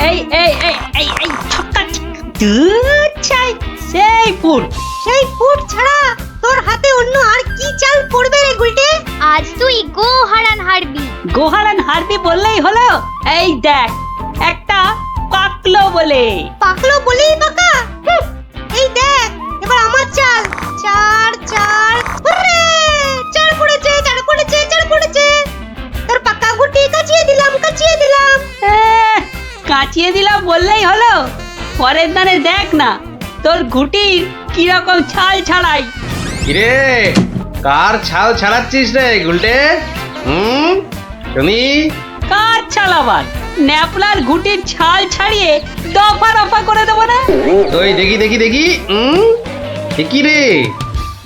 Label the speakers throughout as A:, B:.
A: এই এই এই এই এই ছক্কা চাই সেই ফুট ছাড়া তোর হাতে অন্য আর কি চাল পড়বে রে গুলটে?
B: আজ তুই গোহারান হারবি।
A: গোহারান হারবি বললেই হলো। এই দেখ একটা পাকলো বলেই পাকা। এই দেখ এবার আমার চাল। চার হুররে! চার পড়েছে। তোর পাকা গুটি কাচিয়ে দিলাম। কাচিয়ে দিলাম বললেই হলো। পরের দানে দেখ না তোর গুটির কি রকম ছাল ছাড়াই।
C: কিরে কার ছাল ছাড়াচ্ছিস রে গুলটে? শুনি
A: কার ছাল আবার? ন্যাপলার গুটির ছাল ছাড়িয়ে দফা করে দেবো না?
C: ওই দেখি কি রে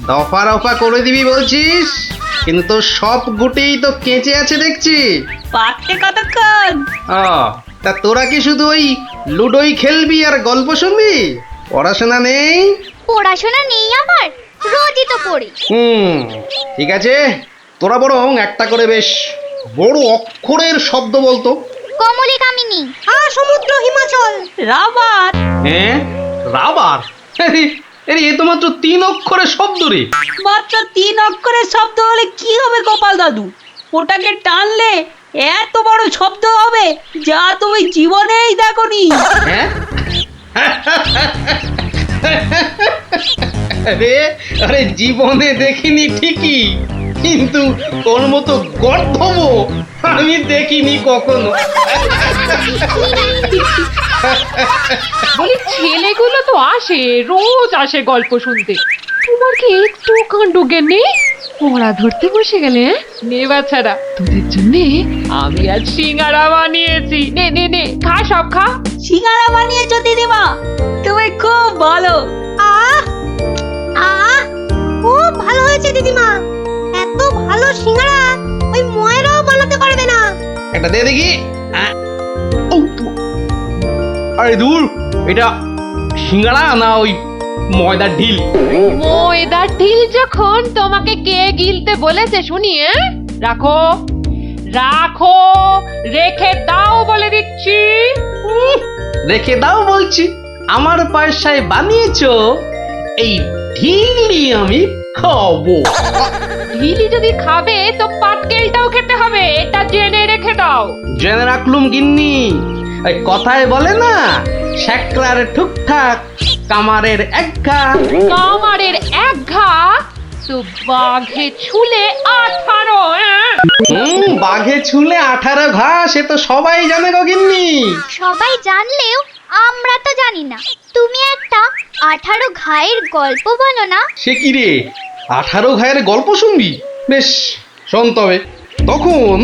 C: দফা করে দিবি বলছিস, কিন্তু সব গুটিই তো কেঁচে আছে দেখছি।
A: পাকতে কতক্ষণ?
C: তা তোরা কি শুধু ওই লুডোই খেলবি আর গল্প শুনবি? পড়াশোনা নেই?
B: পড়াশোনা নেই আমার, রোজই তো পড়ি।
C: ঠিক আছে, তোরা বরং একটা করে বেশ বড় অক্ষরের শব্দ বলতো।
B: কমলি কামিনী,
A: সমুদ্র হিমাচল, রাবার।
C: রাবার? এ তো মাত্র 3 অক্ষরের শব্দ রে।
A: মাত্র 3 অক্ষরের শব্দ হলে কি হবে গোপাল দাদু? ওটাকে টানলে এত বড় শব্দ হবে যা তুমি জীবনেই দেখোনি।
C: আরে জীবনে দেখিনি ঠিকই, কিন্তু তোর মতো গর্ধব আমি দেখিনি কখনো।
D: বলি ছেলেগুলো তো রোজ আসে গল্প শুনতে, তোমার কি একটু কাণ্ড জ্ঞান নেই? পড়া ধরতে বসে গেলে নে বাচ্চারা, তোদের জন্য আমি আজ সিঙ্গারা বানিয়েছি। নে খা, সব খা।
A: সিঙ্গারা বানিয়েছো দিদিমা? তুমি খুব ভালো। খুব ভালো হয়েছে দিদিমা। এত ভালো সিঙ্গারা ওই ময়রাও বানাতে পারবে না।
C: একটা দে দেখি। আরে দূর, এটা সিঙ্গারা না ওই ময়দার ঢিল?
D: ময়দার ঢিল যখন তোমাকে কে গিলতে বলেছে শুনি? রাখো রেখে দাও বলে দিচ্ছি।
C: রেখে দাও বলছি? আমার পয়সায় বানিয়েছো, এই ঢিলি আমি খাবো।
D: ঢিলি যদি খাবে তো পাটকেলটাও খেতে হবে, এটা জেনে রেখে দাও।
C: জেনে রাখলুম গিন্নি। ওই কথায় বলে না, শ্যাকরার ঠুকঠাক কামারের এক ঘা।
D: কামারের এক ঘা তো বাঘে ছুলে 18।
C: বাঘে ছুলে 18 ঘা, সে তো সবাই জানে গো গিন্নি।
B: সবাই জানলেও আমরা তো জানি না। তুমি একটা 18 ঘায়ের গল্প বলো না।
C: সে কি রে, 18 ঘায়ের গল্প শুনবি? বেশ শোন তবে। তখন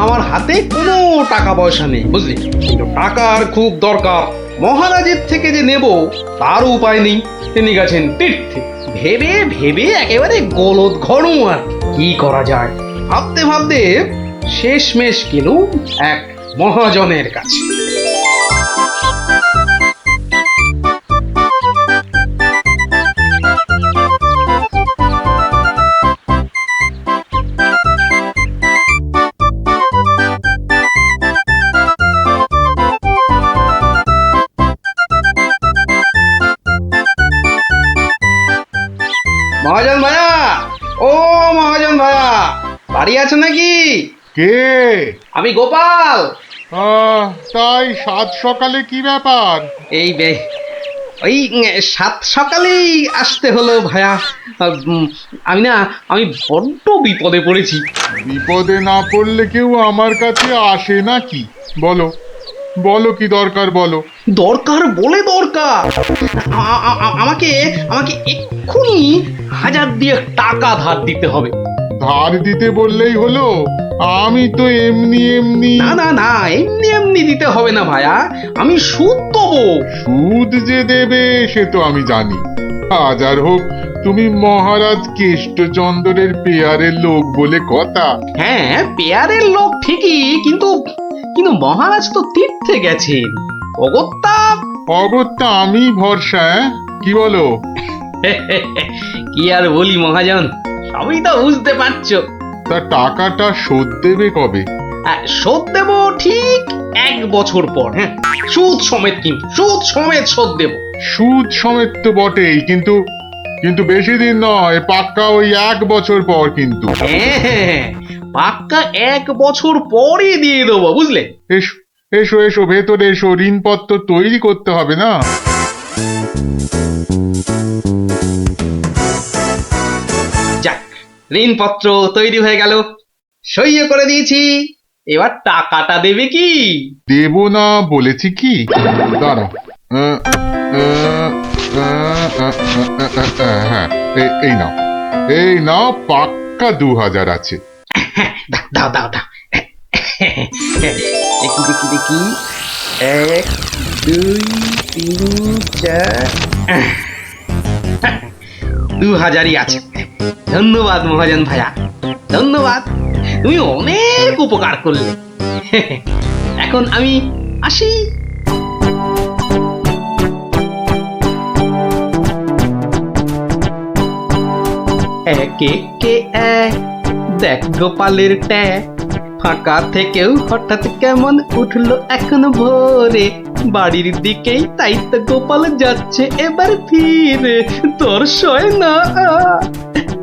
C: আমার হাতে কোনো টাকা পয়সা নেই বুঝলি, কিন্তু টাকার খুব দরকার। মহারাজের থেকে যে নেব তার উপায় নেই, তিনি গেছেন তীর্থে। ভেবে একেবারে গলদ ঘরু। আর কি করা যায় ভাবতে শেষমেশ গেলুম এক মহাজনের কাছে। মহাজন ভাইয়া, ও মহাজন ভাইয়া, বাড়ি আছে নাকি?
E: কে?
C: আমি গোপাল।
E: তাই সাত সকালে কি ব্যাপার?
C: ওই 7 সকালেই আসতে হলো ভাইয়া। আমি বড্ড বিপদে পড়েছি।
E: বিপদে না পড়লে কেউ আমার কাছে আসে নাকি? বলো কি দরকার বলো।
C: দরকার বলে দরকার, আমাকে এক্ষুনি 1000 দিয়ে টাকা ধার দিতে হবে।
E: ধার দিতে বললেই হলো? আমি তো এমনি
C: না এমনি দিতে হবে না ভাইয়া, আমি সুদ দেবো।
E: সুদ যে দেবে সে তো আমি জানি। হাজার হোক তুমি মহারাজ কেষ্টচন্দ্রের পেয়ারের লোক বলে কথা।
C: হ্যাঁ পেয়ারের লোক ঠিকই, কিন্তু মহারাজ তো তীর্থে গেছেন।
E: অগত্যা আমি ভরসা। কি বলো?
C: কি আর বলি মহাজন, সবই তো বুঝতে পারছো।
E: তা টাকাটা শোধ দেবে কবে?
C: শোধ দেব ঠিক 1 বছর পর। হ্যাঁ, সুদ সমেত, কিন্তু সুদ সমেত শোধ দেব।
E: সুদ সমেত তো বটেই, কিন্তু কিন্তু বেশি দিন নয়, পাক্কা ওই 1 বছর পর কিন্তু।
C: হ্যাঁ, পাক্কা 1 বছর পরই দিয়ে দেবো, বুঝলে?
E: এসো এসো এসো, ভেতরে এসো, ঋণপত্র তৈরি করতে হবে না?
C: যাক, ঋণপত্র তৈরি হয়ে গেল, সইও করে দিয়েছি। এবার টাকাটা দেবে কি?
E: দেব না বলেছি কি? দাঁড়াও, হ্যাঁ, এই নাও, এই নাও, পাক্কা 2000 আছে।
C: দাও দাও দাও। দেখি দেখি দেখি, 1 2 3 4, 2000ই আছে। ধন্যবাদ মহাজন ভাইয়া, ধন্যবাদ, তুমি অনেক উপকার করলে। এখন আমি আসি। একে কে এক, দেখ গোপালের ট্যাগ, ফাঁকা থেকেও হঠাৎ কেমন উঠলো এখন ভোরে, বাড়ির দিকেই তাই তো গোপাল যাচ্ছে এবার ফিরে, তোর সয় না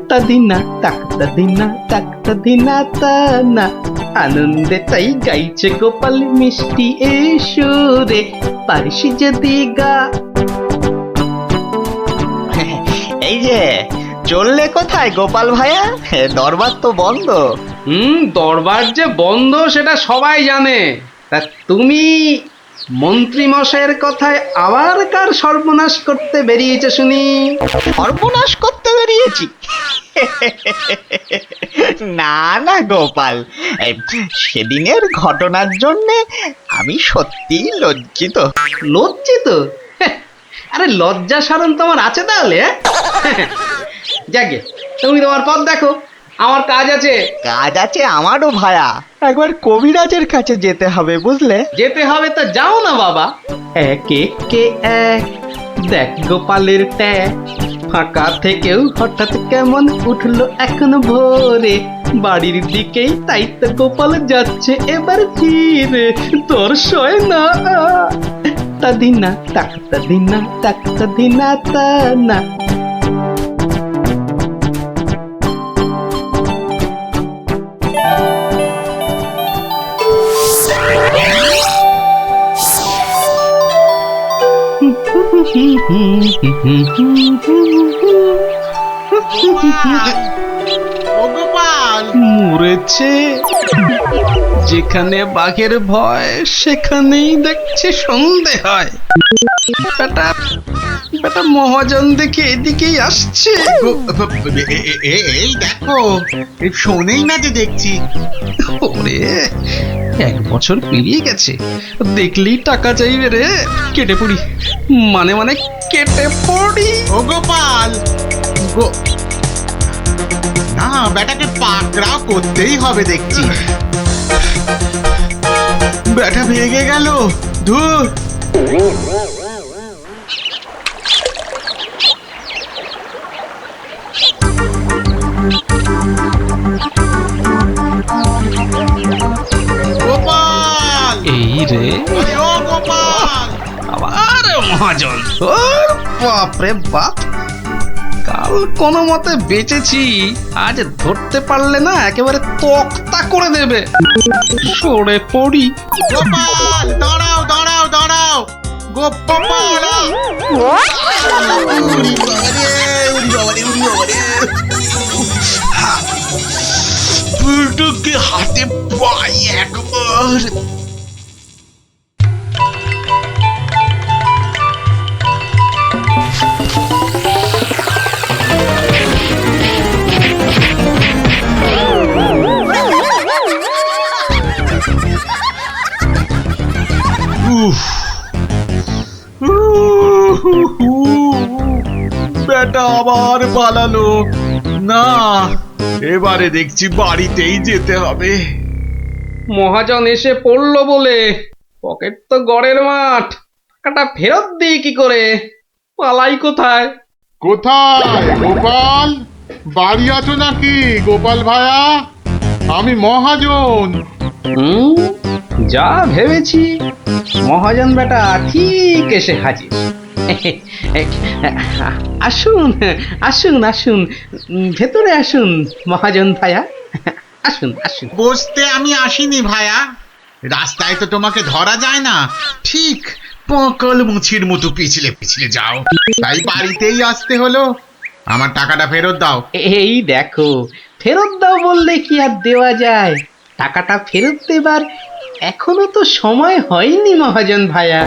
C: তাদিনা তাকতা দিনা তাকতা দিনা তা না, আনন্দে তাই গাইছে গোপাল মিষ্টি এই সুরে, পারিস যদি গা।
F: এই যে চললে কোথায় গোপাল ভাইয়া? দরবার তো বন্ধ।
C: দরবার যে বন্ধ সেটা সবাই জানে, তা তুমি মন্ত্রী মশাইয়ের কথায় আবার কার সর্বনাশ করতে বেরিয়েছে শুনি?
F: সর্বনাশ করতে বেরিয়েছি? না না গোপাল, সেদিনের ঘটনার জন্য আমি সত্যি লজ্জিত।
C: লজ্জিত? আরে লজ্জা শরম তোমার আছে তাহলে? যাকে, তুমি তোমার পথ দেখো, আমার কাজ আছে।
F: কাজ আছে আমারও ভায়া, একবার কবিরাজের কাছে যেতে হবে বুঝলে।
C: যেতে হবে তো যাও না বাবা। একে কে এক, দেখ গোপালের ট্যাগ, ফাঁকা থেকেও হঠাৎ কেমন উঠলো এখন ভোরে, বাড়ির দিকেই তাই তো গোপাল যাচ্ছে এবার ফিরে, তোর সয় না তাদিনা তাকতা দিনা তাকতা দিনা তা না। মরেছে, যেখানে বাঘের ভয় সেখানেই দেখছে সন্ধে হয়। বেটা বেটা মহাজন দেখে এদিকেই আসছে।
G: এই দেখো, শোনেই না যে দেখছি।
C: ওরে, 1 বছর পেরিয়ে গেছে, দেখলেই টাকা চাইবে রে। কেটে পড়ি, মানে মানে কেটে পড়ি।
G: ও গোপাল, না বেটাকে পাকড়াও করতেই হবে দেখছি। বেটা ভেগে গেল, ধুর। গোপাল,
C: এই রে,
G: আরে ও গোপাল,
C: আবার মহাজন। ওর বাপরে বাপ, কাল কোনো মতে বেঁচেছি, আজ ধরতে পারলে না একেবারে তক্তা করে দেবে। সরে পড়ি।
G: গোপাল, দাঁড়াও দাঁড়াও দাঁড়াও, গোপাল। বুড়োকে হাতে পাই একবার। বেটা আবার পালালো। না, এবারে দেখছি বাড়িতেই যেতে হবে।
C: মহাজন এসে পড়লো বলে, পকেট তো গড়ের মাঠ, টাকাটা ফেরত দিই কি করে? পালাই কোথায়?
E: কোথায় গোপাল? বাড়ি আছো নাকি গোপাল ভায়া? আমি মহাজন,
C: হুম, যা ভেবেছি মহাজন বেটা ঠিক এসে হাজির। আসুন আসুন আসুন, ভেতরে আসুন মহাজন ভাইয়া, আসুন আসুন।
G: বসতে আমি আসিনি ভায়া, রাস্তায় তো তোমাকে ধরা যায় না, ঠিক পকল মুছির মতো পিছলে পিছলে যাও, তাই বাড়িতেই আসতে হলো। আমার টাকাটা ফেরত দাও।
C: এই দেখো, ফেরত দাও বললে কি আর দেওয়া যায়? টাকাটা ফেরত দেবার এখনো তো সময় হয়নি মহাজন ভাইয়া।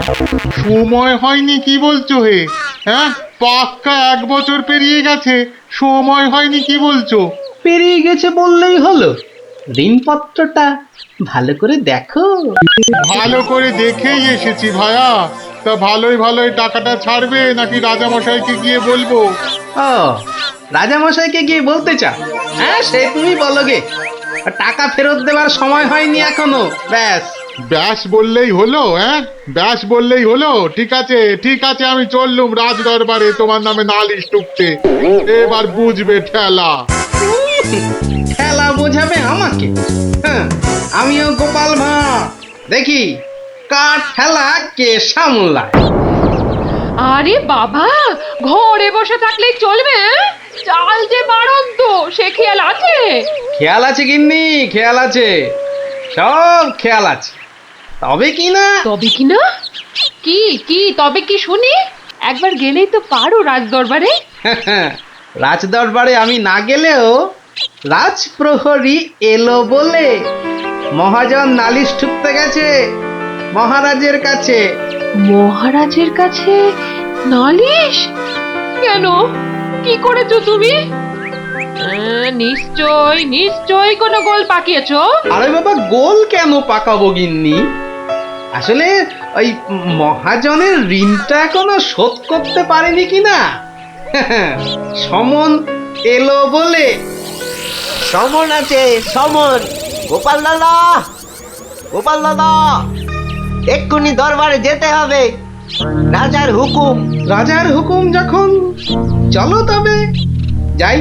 E: সময় হয়নি কি বলছো হে? হ্যাঁ, পাক্কা 1 বছর পেরিয়ে গেছে, সময় হয়নি কি বলছো?
C: পেরিয়ে গেছে বললেই হলো? ঋণপত্রটা ভালো করে দেখো।
E: ভালো করে দেখেই এসেছি ভায়া। তা ভালোই ভালোই টাকাটা ছাড়বে নাকি রাজামশাইকে গিয়ে বলবো?
C: ও, রাজামশাইকে গিয়ে বলতে চাও? হ্যাঁ, সে তুমি বলো গে। টাকা ফেরত দেবার সময় হয়নি এখনো, ব্যাস।
E: ব্যাস বললেই হলো? হ্যাঁ, ব্যাস বললেই হলো? ঠিক আছে ঠিক আছে, আমি চললুম রাজ দরবারে তোমার নামে নালিশ টুকতে। এবার বুঝবে ঠেলা।
C: খেলা বোঝাবে আমাকে? হ্যাঁ, আমিও গোপাল ভাঁড়, দেখি কার খেলা কে সামলায়।
D: আরে বাবা, ঘরে বসে থাকলেই চলবে? চাল যে বাড়ন্ত, সে খেয়াল আছে?
C: খেয়াল আছে গিন্নি, খেয়াল আছে, সব খেয়াল আছে। তবে কি না,
D: তবে কি না? কি কি তবে কি শুনি? একবার গেলেই তো পারো রাজ দরবারে।
C: রাজ দরবারে আমি না গেলেও রাজপ্রহরী এলো বলে মহাজন নালিশ ঠুকতে গেছে মহারাজের কাছে।
D: মহারাজের কাছে নালিশ? কেন, কি করেছো তুমি? নিশ্চয় নিশ্চয় কোনো গোল পাকিয়েছো।
C: আরে বাবা, গোল কেন পাকাবো গিন্নি? আসলে ওই মহাজনের ঋণটা এখনো শোধ করতে পারেনি কিনা, সমন এলো বলে।
F: সমন আছে, সমন। গোপাল দাদা, গোপাল দাদা, এক্ষুনি দরবারে যেতে হবে, রাজার হুকুম।
C: রাজার হুকুম যখন, চলো তবে যাই।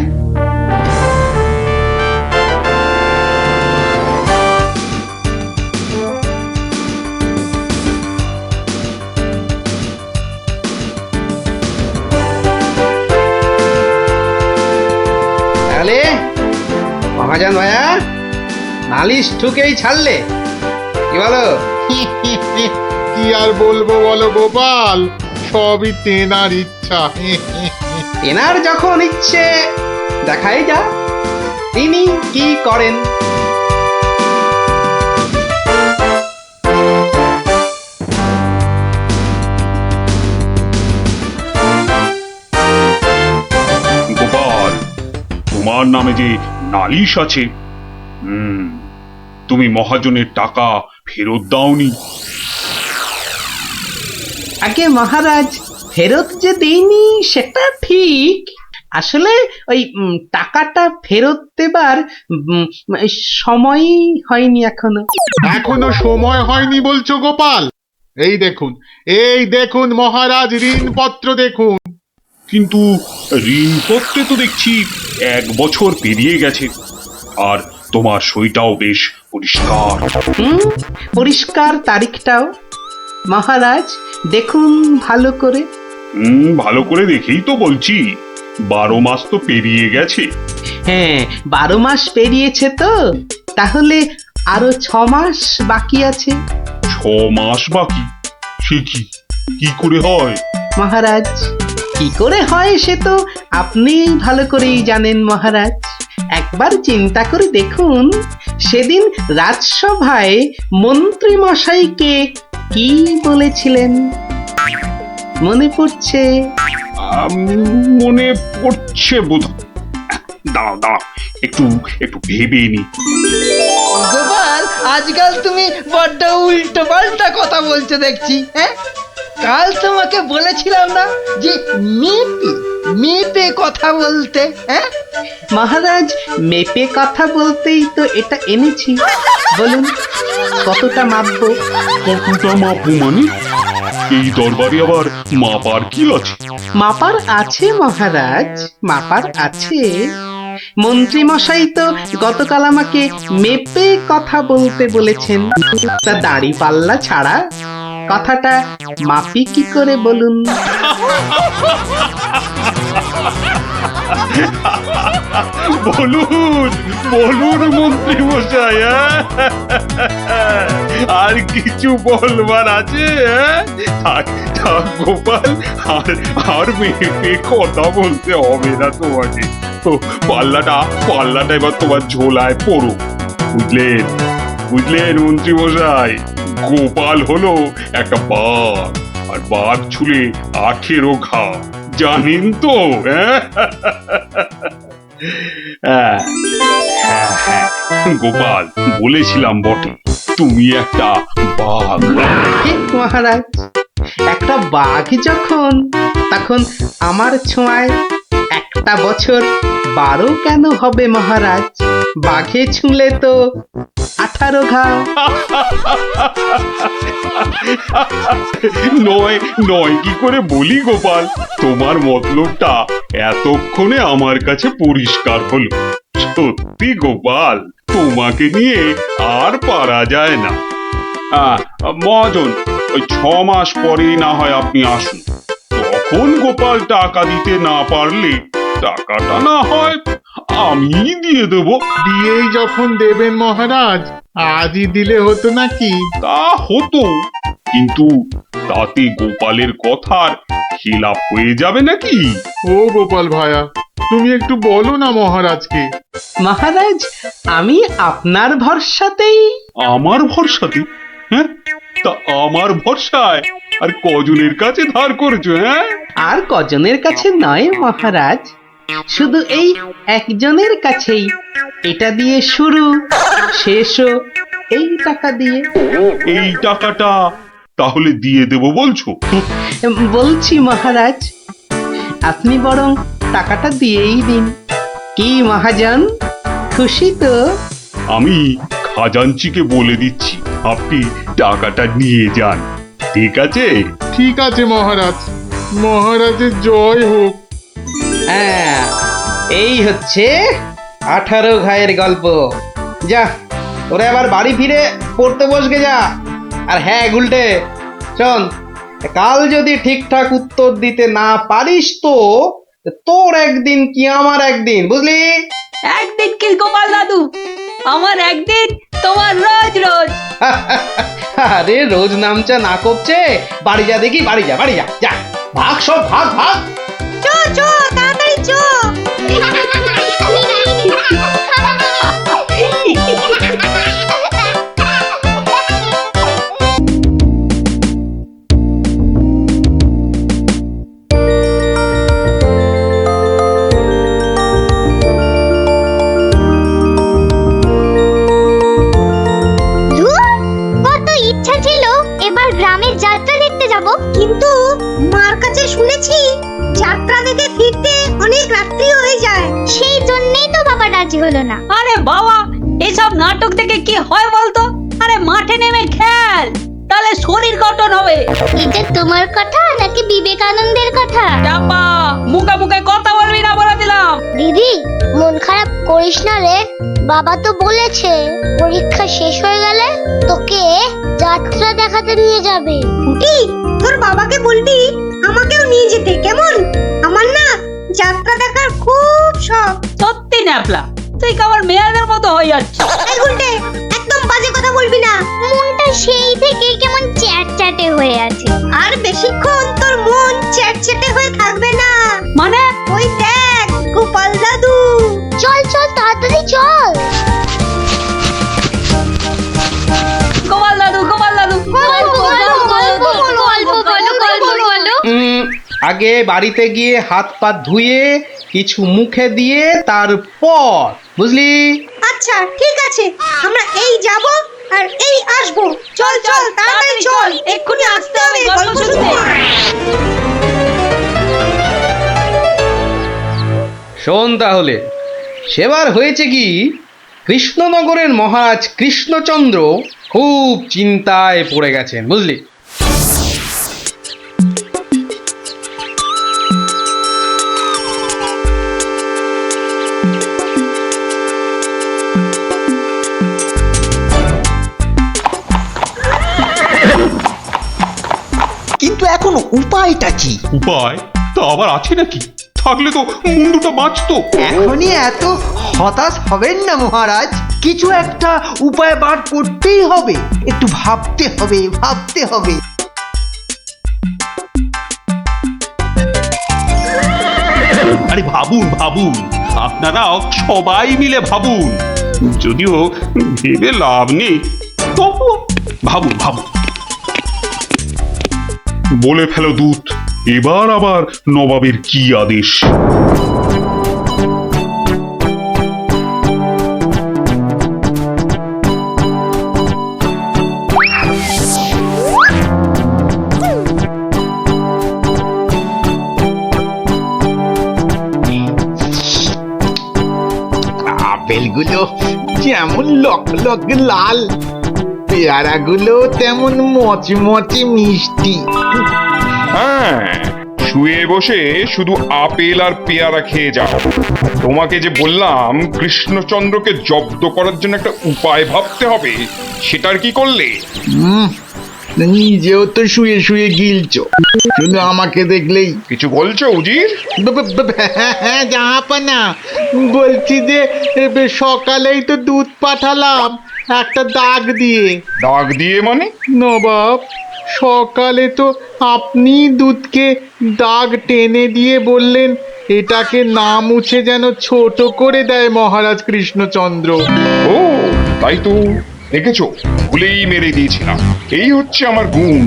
C: তাহলে মহাজন ভাইয়া নালিশ ঠুকেই ছাড়লে, কি বলো?
E: কি আর বলবো বলো গোপাল, সবই তেনার ইচ্ছা।
C: এনার যখন ইচ্ছে, দেখাই যা তিনি কি করেন।
H: গোপাল, তোমার নামে যে নালিশ আছে, তুমি মহাজনের টাকা ফেরত দাওনি।
C: আগে মহারাজ, ফেরত যে দেইনি সেটা ঠিক, আসলে ওই টাকাটা ফেরত দেবার সময়ই হয়নি এখনো।
E: এখনো সময় হয়নি বলছো গোপাল? এই দেখুন, এই দেখুন মহারাজ, ঋণপত্র দেখুন।
H: কিন্তু ঋণপত্রে তো দেখছি 1 বছর পেরিয়ে গেছে, আর তোমার সইটাও বেশ পরিষ্কার।
C: পরিষ্কার তারিখটাও। মহারাজ দেখুন ভালো করে।
H: ভালো করে দেখেই তো বলছি, 12 মাস তো পেরিয়ে গেছে।
C: হ্যাঁ, 12 মাস পেরিয়েছে তো, তাহলে আরো 6 মাস বাকি আছে।
H: 6 মাস বাকি? সে কি করে হয়
C: মহারাজ? কি করে হয় সে তো আপনি ভালো করেই জানেন মহারাজ। একবার চিন্তা করে দেখুন, সেদিন রাজসভায় মন্ত্রী মশাইকে কি বলেছিলেন, মনে পড়ছে?
H: মনে পড়ছে বোধ। দাঁড়াও দাঁড়াও, একটু একটু ভেবে নি।
I: গোপাল, আজকাল তুমি বড্ড উল্টো পাল্টা কথা বলছো দেখছি। হ্যাঁ, কাল তোমাকে বলেছিলাম না যে মেপে মেপে কথা বলতে? হ্যাঁ
C: মহারাজ, মেপে কথা বলতেই তো এটা এনেছি। বলুন কতটা মাপবো?
H: কতটা মাপবো মানে? এই দরবারে আবার মাপার কি আছে?
C: মাপার আছে মহারাজ, মাপার আছে। মন্ত্রী মশাই তো গতকাল আমাকে মেপে কথা বলতে বলেছেন, তা দাড়ি পাল্লা ছাড়া কথাটা মাপি কি করে বলুন?
H: বলুন বলুন মন্ত্রী মশাই, আর কিছু বলবার আছে? থাক থাক গোপাল, আর মেপে কথা বলতে হবে না তোমাকে। তো পাল্লাটা এবার তোমার ঝোলায় পড়ো। বুঝলেন বুঝলেন মন্ত্রী মশাই, গোপাল হলো একটা বাঘ, আর বাঘ ছুলে 18 ঘা, জানেন তো? হ্যাঁ হ্যাঁ, গোপাল বলেছিলাম বটে, তুমি একটা বাঘ।
C: ঠিক মহারাজ, একটা বাঘ যখন, তখন আমার ছোঁয়ায় একটা বছর 12 কেন হবে মহারাজ? বাঘে ছুঁলে তো 18 ঘা।
H: নয় কি করে বলি গোপাল, তোমার মতলবটা এতক্ষণে আমার কাছে পরিষ্কার হলো। সত্যি গোপাল, তোমাকে নিয়ে আর পারা যায় না। মহাজন, ওই 6 মাস পরেই না হয় আপনি আসুন, তখন গোপাল টাকা দিতে না পারলে টাকাটা না হয় আমি দিয়ে দেবো।
E: দিয়েই যখন দেবেন মহারাজ, আজই দিলে হতো নাকি?
H: তা হতো, কিন্তু তাতে গোপালের কথার খিলাপ হয়ে যাবে নাকি?
E: ও গোপাল ভায়া, তুমি একটু বলো না মহারাজকে।
C: মহারাজ, আমি আপনার ভরসাতেই।
H: আমার ভরসাতে? হ্যাঁ, তা আমার ভরসায় আর কজনের কাছে ধার করেছো? হ্যাঁ,
C: আর কজনের কাছে নয় মহারাজ, শুধু এই একজনের কাছেই। এটা দিয়ে শুরু, শেষও এই টাকা দিয়ে।
H: এই টাকাটা তাহলে দিয়ে দেবো বলছো?
C: বলছি মহারাজ, আপনি বরং টাকাটা দিয়েই দিন। কি মহাজন, খুশি তো?
H: আমি খাজাঞ্চিকে বলে দিচ্ছি, আপনি টাকাটা নিয়ে যান, ঠিক আছে?
E: ঠিক আছে মহারাজ, মহারাজের জয় হোক।
C: হ্যাঁ, এই হচ্ছে 18 ঘায়ের গল্প। যা, ওরে আবার বাড়ি ফিরে পড়তে বসবে যা। আর হ্যাঁ গুলটে, শোন, কাল যদি ঠিকঠাক উত্তর দিতে না পারিস তো তোর একদিন কি আমার একদিন, বুঝলি?
A: একদিন কি গোপাল দাদু, আমার একদিন, তোমার রোজ রোজ।
C: আরে রোজ নামচা না করছে, বাড়ি যা দেখি, বাড়ি যা, বাড়ি যা, যা, ভাগ সব, ভাগ ভাগ।
B: চো চো তাড়াতাড়ি চো। কত ইচ্ছা ছিল এবার গ্রামের যাত্রা দেখতে যাব, কিন্তু মার কাছে শুনেছি যাত্রা দেখে ফিরতে অনেক রাত্রি হয়ে যায়। সেই জন্যই তো বাবা রাজি হলো না।
A: আরে বাবা, এসব নাটক দেখে কি হয় বলতো? আরে মাঠে নেমে খেল, তাহলে শরীর গঠন হবে।
B: এটা তোমার কথা নাকি বিবেকানন্দের কথা?
A: চাপা, মুখে মুখে কথা বলবি না বলে দিলাম।
B: দিদি, মন খারাপ করিস না রে, বাবা তো বলেছে পরীক্ষা শেষ হয়ে গেলে তোকে যাত্রা দেখাতে নিয়ে যাবে। কি, তোর বাবাকে বলবি আমাকেও নিয়ে যেতে, কেমন? আমার না যাত্রা দেখার খুব শখ।
A: সত্যি ন্যাপলা, তুই কেমন মেয়েদের মতো হয়ে যাচ্ছিস।
B: এই গুলটে, একদম বাজে কথা বলবি না। মনটা সেই থেকে কেমন চ্যাটচ্যাটে হয়ে আছে। আর বেশিক্ষণ তোর মন চ্যাটচ্যাটে হয়ে থাকবে না।
A: মানে?
B: ওই দেখ গোপাল দাদু। চল চল তাড়াতাড়ি চল।
A: গোপাল দাদু, গোপাল দাদু,
C: আগে বাড়িতে গিয়ে হাত পা ধুয়ে কিছু মুখে দিয়ে তারপর, বুঝলি?
B: আচ্ছা ঠিক আছে, আমরা এই যাব আর এই আসবো। চল চল তাড়াতাড়ি চল, এক্ষুনি আসতে হবে গল্প শুনতে।
C: শোন তাহলে, সেবার হয়েছে কি, কৃষ্ণনগরের মহারাজ কৃষ্ণচন্দ্র খুব চিন্তায় পড়ে গেছেন, বুঝলি?
F: কিন্তু এখন উপায়টা কি?
H: উপায় তা আবার আছে নাকি? থাকলে তো মুন্ডুটা বাঁচতো।
I: এখনই এত হতাশ হবেন না মহারাজ, কিছু একটা উপায় বার করতেই হবে, একটু ভাবতে হবে ভাবতে হবে।
H: আরে ভাবুন ভাবুন, আপনারাও সবাই মিলে ভাবুন। যদিও ভেবে লাভ নেই, তবু ভাবুন ভাবুন। বলে ফেলো দূত, এবার আবার নবাবের কি আদেশ?
G: আপেলগুলো যেমন লক লক লাল, পেয়ারাগুলো তেমন মচমচে মিষ্টি।
H: হ্যাঁ, শুয়ে বসে শুধু আপেল আর পেয়ারা খেয়ে যাও। তোমাকে যে বললাম কৃষ্ণচন্দ্রকে জব্দ করার জন্য একটা উপায় ভাবতে হবে, সেটার কি করলে?
G: নিজেও তো শুয়ে শুয়ে গিলছো, শুধু আমাকে দেখলেই।
H: কিছু বলছো উজির?
E: হ্যাঁ জাহাপানা, বলছি যে সকালেই তো দুধ পাঠালাম একটা দাগ দিয়ে।
H: দাগ দিয়ে মানে?
E: নবাব, সকালে তো আপনি দুধকে দাগ টেনে দিয়ে বললেন এটাকে না মুছে যেন ছোট করে দেয় মহারাজ কৃষ্ণচন্দ্র।
H: ও তাই তো, দেখেছো, ভুলেই মেরে দিয়েছিলাম। এই হচ্ছে আমার গুণ।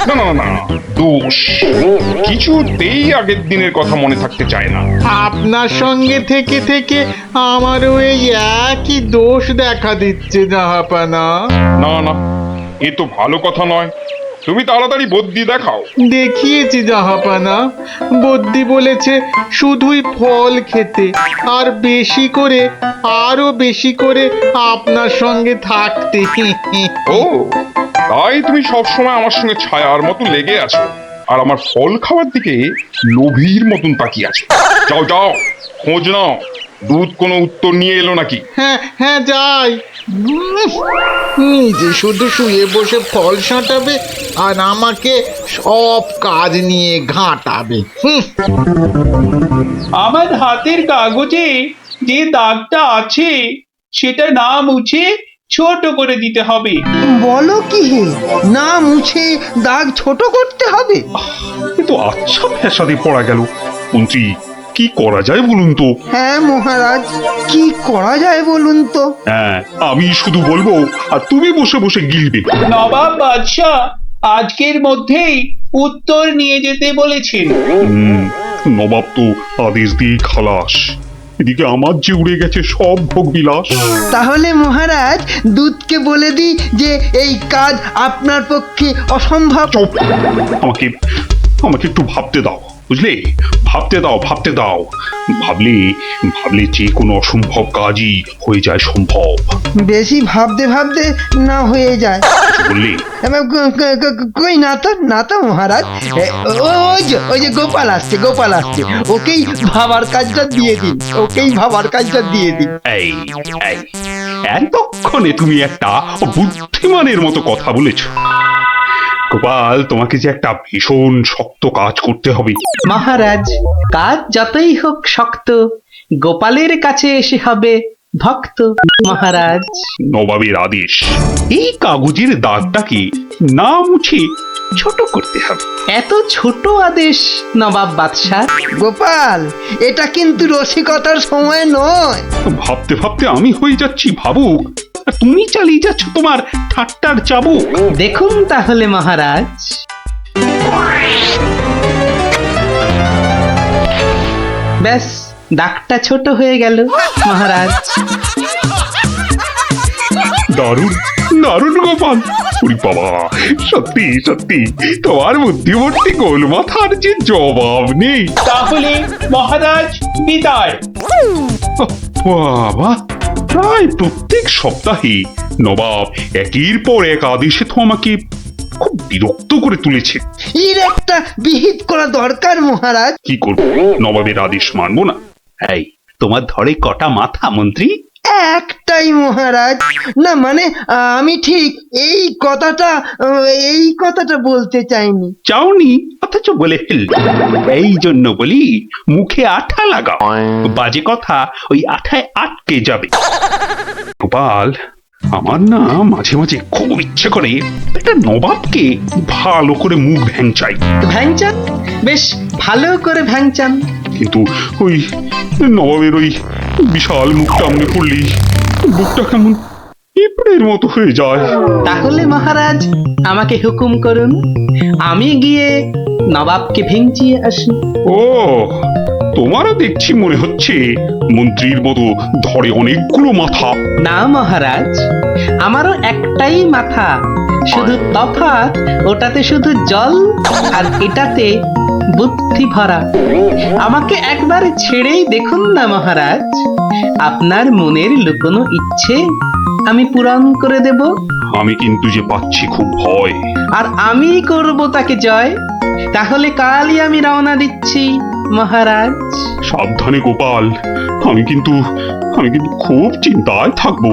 H: না না না, দোষ। কিছুতেই আগের দিনের কথা মনে থাকতে চায় না।
E: আপনার সঙ্গে থেকে থেকে আমারও এই একই দোষ দেখা দিচ্ছে জাহাপানা।
H: না না, এ তো ভালো কথা নয়। তুমি তাড়াতাড়ি বদ্যি দেখাও।
E: দেখিয়েছি জাহাপানা, বদ্যি বলেছে শুধুই ফল খেতে আর বেশি করে, আরো বেশি করে আপনার সঙ্গে থাকতে।
H: ও তাই তুমি সবসময় আমার সঙ্গে ছায়ার মতো লেগে আছো, আর আমার ফল খাওয়ার দিকে লোভীর মতন তাকিয়ে আছো। যাও যাও, খোঁজ নাও, দুধ কোনো উত্তর নিয়ে এলো নাকি।
E: হ্যাঁ হ্যাঁ যাই।
G: নিজে শুধু শুয়ে বসে ফল সাঁটাবে আর আমাকে সব কাজ নিয়ে ঘাঁটাবে।
J: আমার হাতের কাগজে যে দাগটা আছে সেটা না মুছে ছোট করে দিতে হবে।
I: বলো কি হে, না মুছে দাগ ছোট করতে হবে?
H: এ তো আচ্ছা ফ্যাসাদে পড়া গেল। মন্ত্রী, কি করা যায় বলুন তো?
I: হ্যাঁ মহারাজ, কি করা যায় বলুন তো?
H: হ্যাঁ, আমি শুধু বলবো আর তুমি বসে বসে গিলবে।
J: নবাব বাদশাহ আজকের মধ্যেই উত্তর নিয়ে যেতে বলেছেন।
H: নবাব তো আদেশ দিয়ে খালাস। এদিকে আমার যে উড়ে গেছে সব ভোগ বিলাস।
I: তাহলে মহারাজ দুধকে বলে দিই যে এই কাজ আপনার পক্ষে অসম্ভব।
H: চুপ! আমাকে আমাকে একটু ভাবতে দাও, বুঝলে? ভাবতে দাও, ভাবতে দাও। ভাবলে ভাবলে যে কোনো অসম্ভব কাজই হয়ে যায় সম্ভব।
I: বেশি ভাবতে ভাবতে না হয়ে যায়।
H: বললে
I: কই না তো মহারাজ, ওই যে গোপাল আসছে, গোপাল আসছে, ওকেই ভাবার কাজটা দিয়ে দিন, ওকেই ভাবার কাজটা দিয়ে দিন।
H: এই এই এতক্ষণে তুমি একটা বুদ্ধিমানের মতো কথা বলেছ। গোপাল, তোমাকে যে একটা ভীষণ শক্ত কাজ করতে হবে।
J: মহারাজ, কাজ যতই হোক শক্ত, গোপালের কাছে এসে হবে ভক্ত। মহারাজ,
H: নবাবের আদেশ, এই কাগজের দাগটাকে না মুছে ছোট করতে হবে।
J: এত ছোট আদেশ নবাব বাদশাহ?
I: গোপাল, এটা কিন্তু রসিকতার সময় নয়।
H: ভাবতে ভাবতে আমি হয়ে যাচ্ছি ভাবুক, আর তুমি চালিয়ে যাচ্ছ তোমার ঠাট্টার চাবুক।
J: দেখুন তাহলে মহারাজ। ব্যাস, দাগটা ছোট হয়ে গেল মহারাজ।
H: দারুণ দারুণ গোপাল! ওরে বাবা, সত্যি সত্যি তোমার বুদ্ধিমত্তি গোল মাথার যে জবাব নেই।
J: তাহলে মহারাজ বিদায়।
H: বাবা, প্রায় প্রত্যেক সপ্তাহে নবাব একের পর এক আদেশে তো আমাকে খুব বিরক্ত করে তুলেছে।
I: এর একটা বিহিত করা দরকার মহারাজ।
H: কি করবো, নবাবের আদেশ মানবো না? এই, তোমার ধরে কটা মাথা মন্ত্রী?
I: একটাই মহারাজ। না মানে আমি ঠিক এই কথাটা বলতে চাইনি।
H: চাওনি অথচ বলে ফেললি। এই জন্য বলি মুখে আঠা লাগাও, বাজে কথা ওই আঠায় আটকে যাবে। গোপাল, আমার না মাঝে মাঝে খুব ইচ্ছে করে একটা নবাবকে ভালো করে মুখ ভ্যাংচাই।
J: ভ্যাংচান, বেশ ভালো করে ভ্যাংচান।
H: কিন্তু ওই নবাবের ওই বিশাল মুখটা মনে পড়লি বুকটা কেমন পিঁপড়ের মতো হয়ে যায়।
J: তাহলে মহারাজ আমাকে হুকুম করুন, আমি গিয়ে নবাবকে ভেঙচিয়ে আসি।
H: ও, তোমারও দেখছি মনে হচ্ছে মন্ত্রীর মতো ধরে অনেকগুলো মাথা।
J: না মহারাজ, আমারও একটাই মাথা, শুধু তফাৎ ওটাতে শুধু জল আর এটাতে বুদ্ধি ভরা। আমাকে একবার ছেড়েই দেখুন না মহারাজ, আপনার মনের লুকোনো ইচ্ছে আমি পূরণ করে দেব।
H: আমি কিন্তু যে পাচ্ছি খুব ভয়।
J: আর আমি করব তাকে জয়। তাহলে কালই আমি রওনা দিচ্ছি মহারাজ।
H: সাবধানে গোপাল, আমি কিন্তু খুব চিন্তায় থাকবো।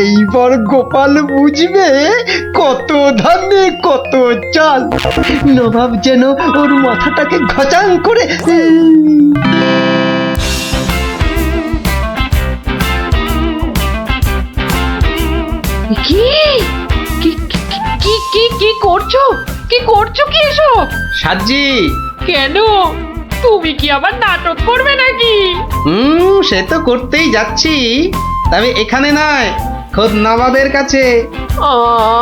I: এইবার গোপাল বুঝবে কত ধানে কত চাল। নবাব যেন ওর মাথাটাকে ঘচাং করে
D: কি কি কি কি কি করছো? কি করছো কি এসব?
J: সাজি,
D: কেন? তুমি কি আবার নাটক করবে নাকি?
J: সে তো করতেই যাচ্ছি, তবে এখানে নয়, খোদ নবাবের কাছে।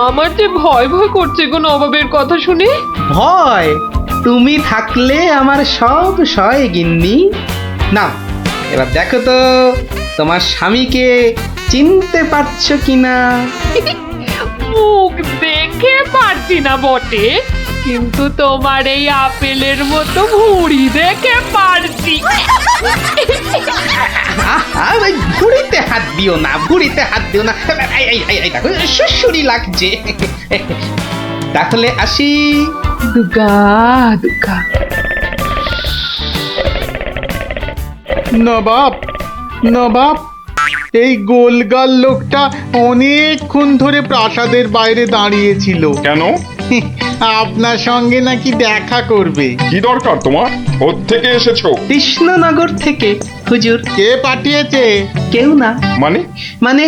D: আমার যে ভয় ভয় করছে গো নবাবের কথা শুনে।
J: ভয়? তুমি থাকলে আমার সব সয় গিন্নি। না, এবার দেখো তো তোমার স্বামীকে চিনতে পারছো কিনা।
D: মুখ দেখে পারছি না বটে, কিন্তু তোমার এই আপেলের মতো ভুঁড়ি দেখে পারছি।
J: ওই ভুঁড়িতে হাত দিও না, ভুঁড়িতে হাত দিও না। দেখো সুড়সুড়ি লাগছে। তাহলে আসি।
D: দুগা দুগা।
E: নবাব, নবাব, এই গোলগাল লোকটা অনেকক্ষণ ধরে প্রাসাদের বাইরে দাঁড়িয়েছিল।
H: কেন?
E: আপনার সঙ্গে নাকি দেখা করবে।
H: কি দরকার তোমার? কোত্থেকে এসেছো?
J: কৃষ্ণনগর থেকে হুজুর।
E: কে পাঠিয়েছে?
J: কেউ না।
H: মানে?
J: মানে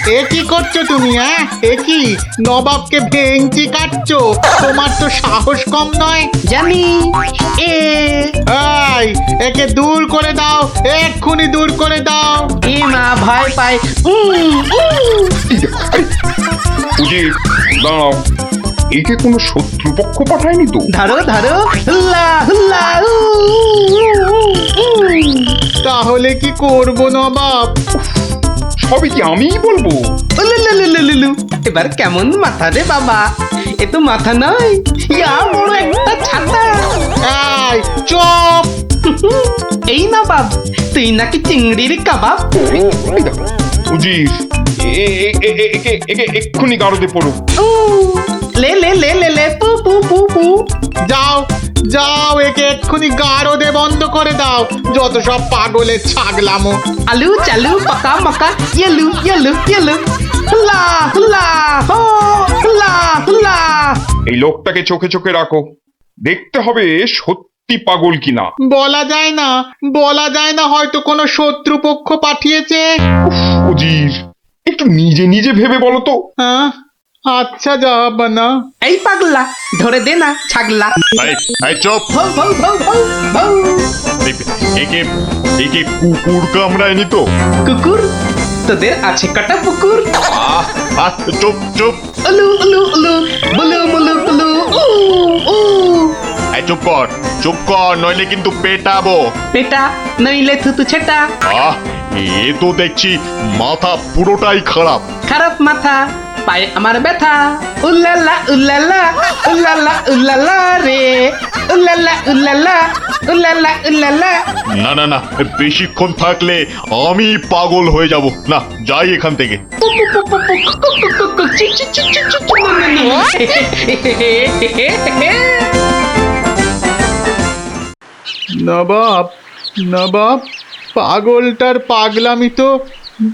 E: এ কি করছো তুমি? হ্যাঁ, এ কি নবাবকে ভেঙচি কাটছো? তোমার তো সাহস কম নয়।
J: জানি।
E: এই, একে দূর করে দাও, এক্ষুনি দূর করে দাও।
J: এ মা ভয় পায়।
H: উজির, দাঁড়াও, একে কোনো শত্রুপক্ষ পাঠায়নি তো?
J: ধরো ধরো, হুল্লা হুল্লা।
E: তাহলে কি করব নবাব?
H: সবই কি আমিই বলবো?
J: উলুলুলুলুলু। এবার কেমন মাথা রে বাবা, এ তো মাথা নয়, ইয়া বড় একটা ছাতা।
E: এই চুপ!
J: এই না বাব, তুই নাকি চিংড়ির কাবাব।
H: উজির, একে এক্ষুনি গারদে পড়ো।
J: লে লে লে লে লে পু পু পু পু।
E: যাও যাও, একে এক্ষুনি গারদে বন্ধ করে দাও। যত সব পাগলের ছাগলামো।
J: আলু চালু পাকা মাকা ইয়েলু ইয়েলু ইয়েলু। হুল্লা হুল্লা হো, হুল্লা হুল্লা।
H: এই লোকটাকে চোখে চোখে রাখো, দেখতে হবে সত্যি পাগল কিনা।
E: বলা যায় না, বলা যায় না, হয়তো কোনো শত্রুপক্ষ পাঠিয়েছে।
H: উজির, একটু নিজে নিজে ভেবে বলো তো।
E: হ্যাঁ, আচ্ছা জাহাপনা।
J: এই পাগলা, ধরে দে না ছাগলা।
H: চুপ!
J: ভৌ ভৌ ভৌ ভৌ ভৌ।
H: একে কুকুর কামড়ায়নি তো?
J: কুকুর? তোদের আছে কটা পুকুর?
H: চুপ চুপ!
J: উলু উলু উলু, বুলু মুলু কুলু, উ উ।
H: চুপ কর, নইলে কিন্তু পেটাবো।
J: পেটা নইলে থুতু ছেটা।
H: এ তো দেখছি মাথা পুরোটাই খারাপ।
J: খারাপ মাথা, পায়ে আমার ব্যথা। উল্লালা উল্লালা উল্লালা উল্লালা রে, উল্লালা উল্লালা উল্লালা উল্লালা।
H: না না না, বেশিক্ষণ থাকলে আমি পাগল হয়ে যাব। না, যাই এখান থেকে।
E: নবাব, নবাব, পাগলটার পাগলামি তো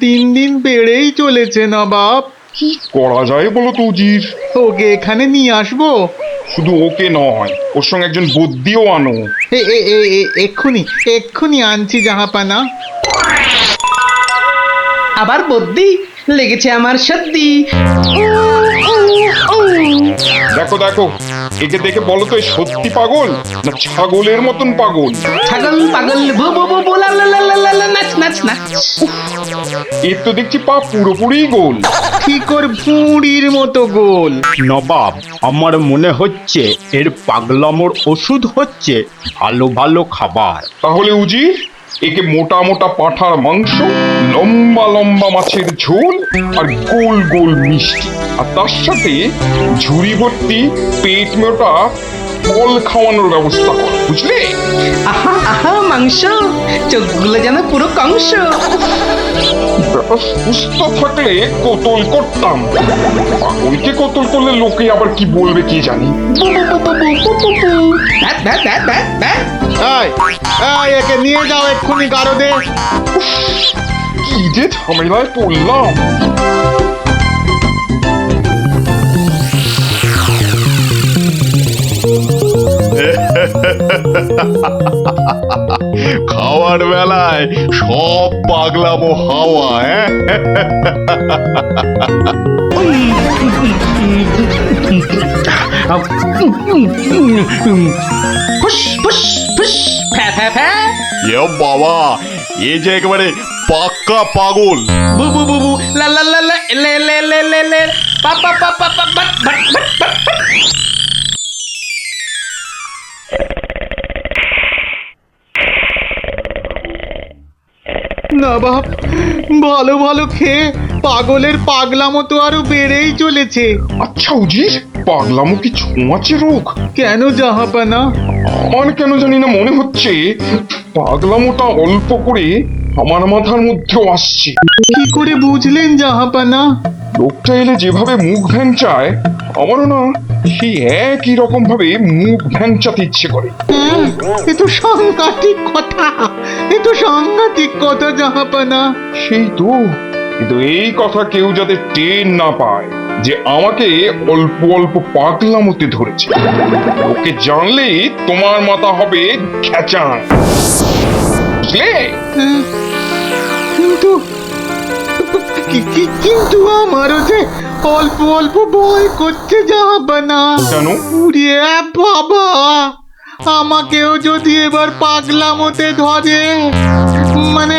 E: দিন দিন বেড়েই চলেছে নবাব।
H: কি করা যায় বলো তো উজির?
E: ওকে এখানে নিয়ে আসবো?
H: শুধু ওকে নয়, ওর সঙ্গে একজন বদ্যিও আনো।
E: এক্ষুনি এক্ষুনি আনছি জাহাপানা।
J: আবার বদ্যি লেগেছে আমার সর্দি।
H: দেখো দেখো, একে দেখে বলো তো, এ সত্যি পাগল না ছাগলের মতন পাগল?
J: ছাগল পাগল বু বু বু বু লা লা লা লা লা লা, নাচ নাচ নাচ।
H: এর তো দেখছি পা পুরোপুরি গোল।
E: ঠিক ওর ভুঁড়ির মতো গোল।
K: নবাব, আমার মনে হচ্ছে এর পাগলামোর ওষুধ হচ্ছে ভালো ভালো খাবার।
H: তাহলে উজির, একে মোটা মোটা পাঁঠার মাংস, লম্বা লম্বা মাছের ঝোল, আর গোল গোল মিষ্টি, আর তার সাথে ঝুড়ি ভর্তি পেট মোটা ফল খাওয়ানোর ব্যবস্থা করো, বুঝলে?
J: আহা আহা মাংস, চোখগুলো যেন পুরো কংস।
H: ব্যাপার সুস্থ থাকলে কতল করতাম, পাগলকে কতল করলে লোকে আবার কি বলবে কি জানি।
J: ধ্যাৎ, ধ্যাৎ, ধ্যাৎ, ধ্যাৎ, ধ্যাৎ।
E: একে নিয়ে যাও এক্ষুনি গারদে।
H: কি যে ঝামেলায় পড়লাম।
K: খাওয়ার বেলায় সব পাগলামো হাওয়া।
J: ফুস ফুস ফুস, ফ্যা ফ্যা ফ্যা।
K: এ বাবা, এ যে একেবারে পাক্কা পাগল।
J: বু বু বু বু, লা লা লা লা, লে লে লে লে লে, পা পা পা পা পা, বাট বাট বাট বাট বাট।
E: নবাব, ভালো ভালো খেয়ে পাগলের পাগলামো তো আরো বেড়েই চলেছে।
H: আচ্ছা উজির, পাগলামো কি ছোঁয়াচে রোগ?
E: কেন জাহাপানা?
H: আমার কেন জানি না মনে হচ্ছে পাগলামোটা অল্প করে আমার মাথার মধ্যেও আসছে।
E: কি করে বুঝলেন জাহাপানা?
H: লোকটা এলে যেভাবে মুখ ভ্যাংচায়, আমারও না সেই একই রকম ভাবে মুখ ভ্যাংচাতে ইচ্ছে করে।
E: এ তো সাংঘাতিক কথা, এ তো সাংঘাতিক কথা জাহাপানা।
H: সেই তো, কিন্তু এই কথা কেউ যাতে টের না পায় যে আমাকে অল্প অল্প পাগলামোতে ধরেছে, ওকে জানলেই তোমার মাথা হবে খেচান, বুঝলে?
E: কিন্তু কিন্তু আমারও যে অল্প অল্প ভয় করছে জাহাপানা।
H: কেন?
E: উড়িয়ে বাবা, আমাকেও যদি এবার পাগলামোতে ধরে, মানে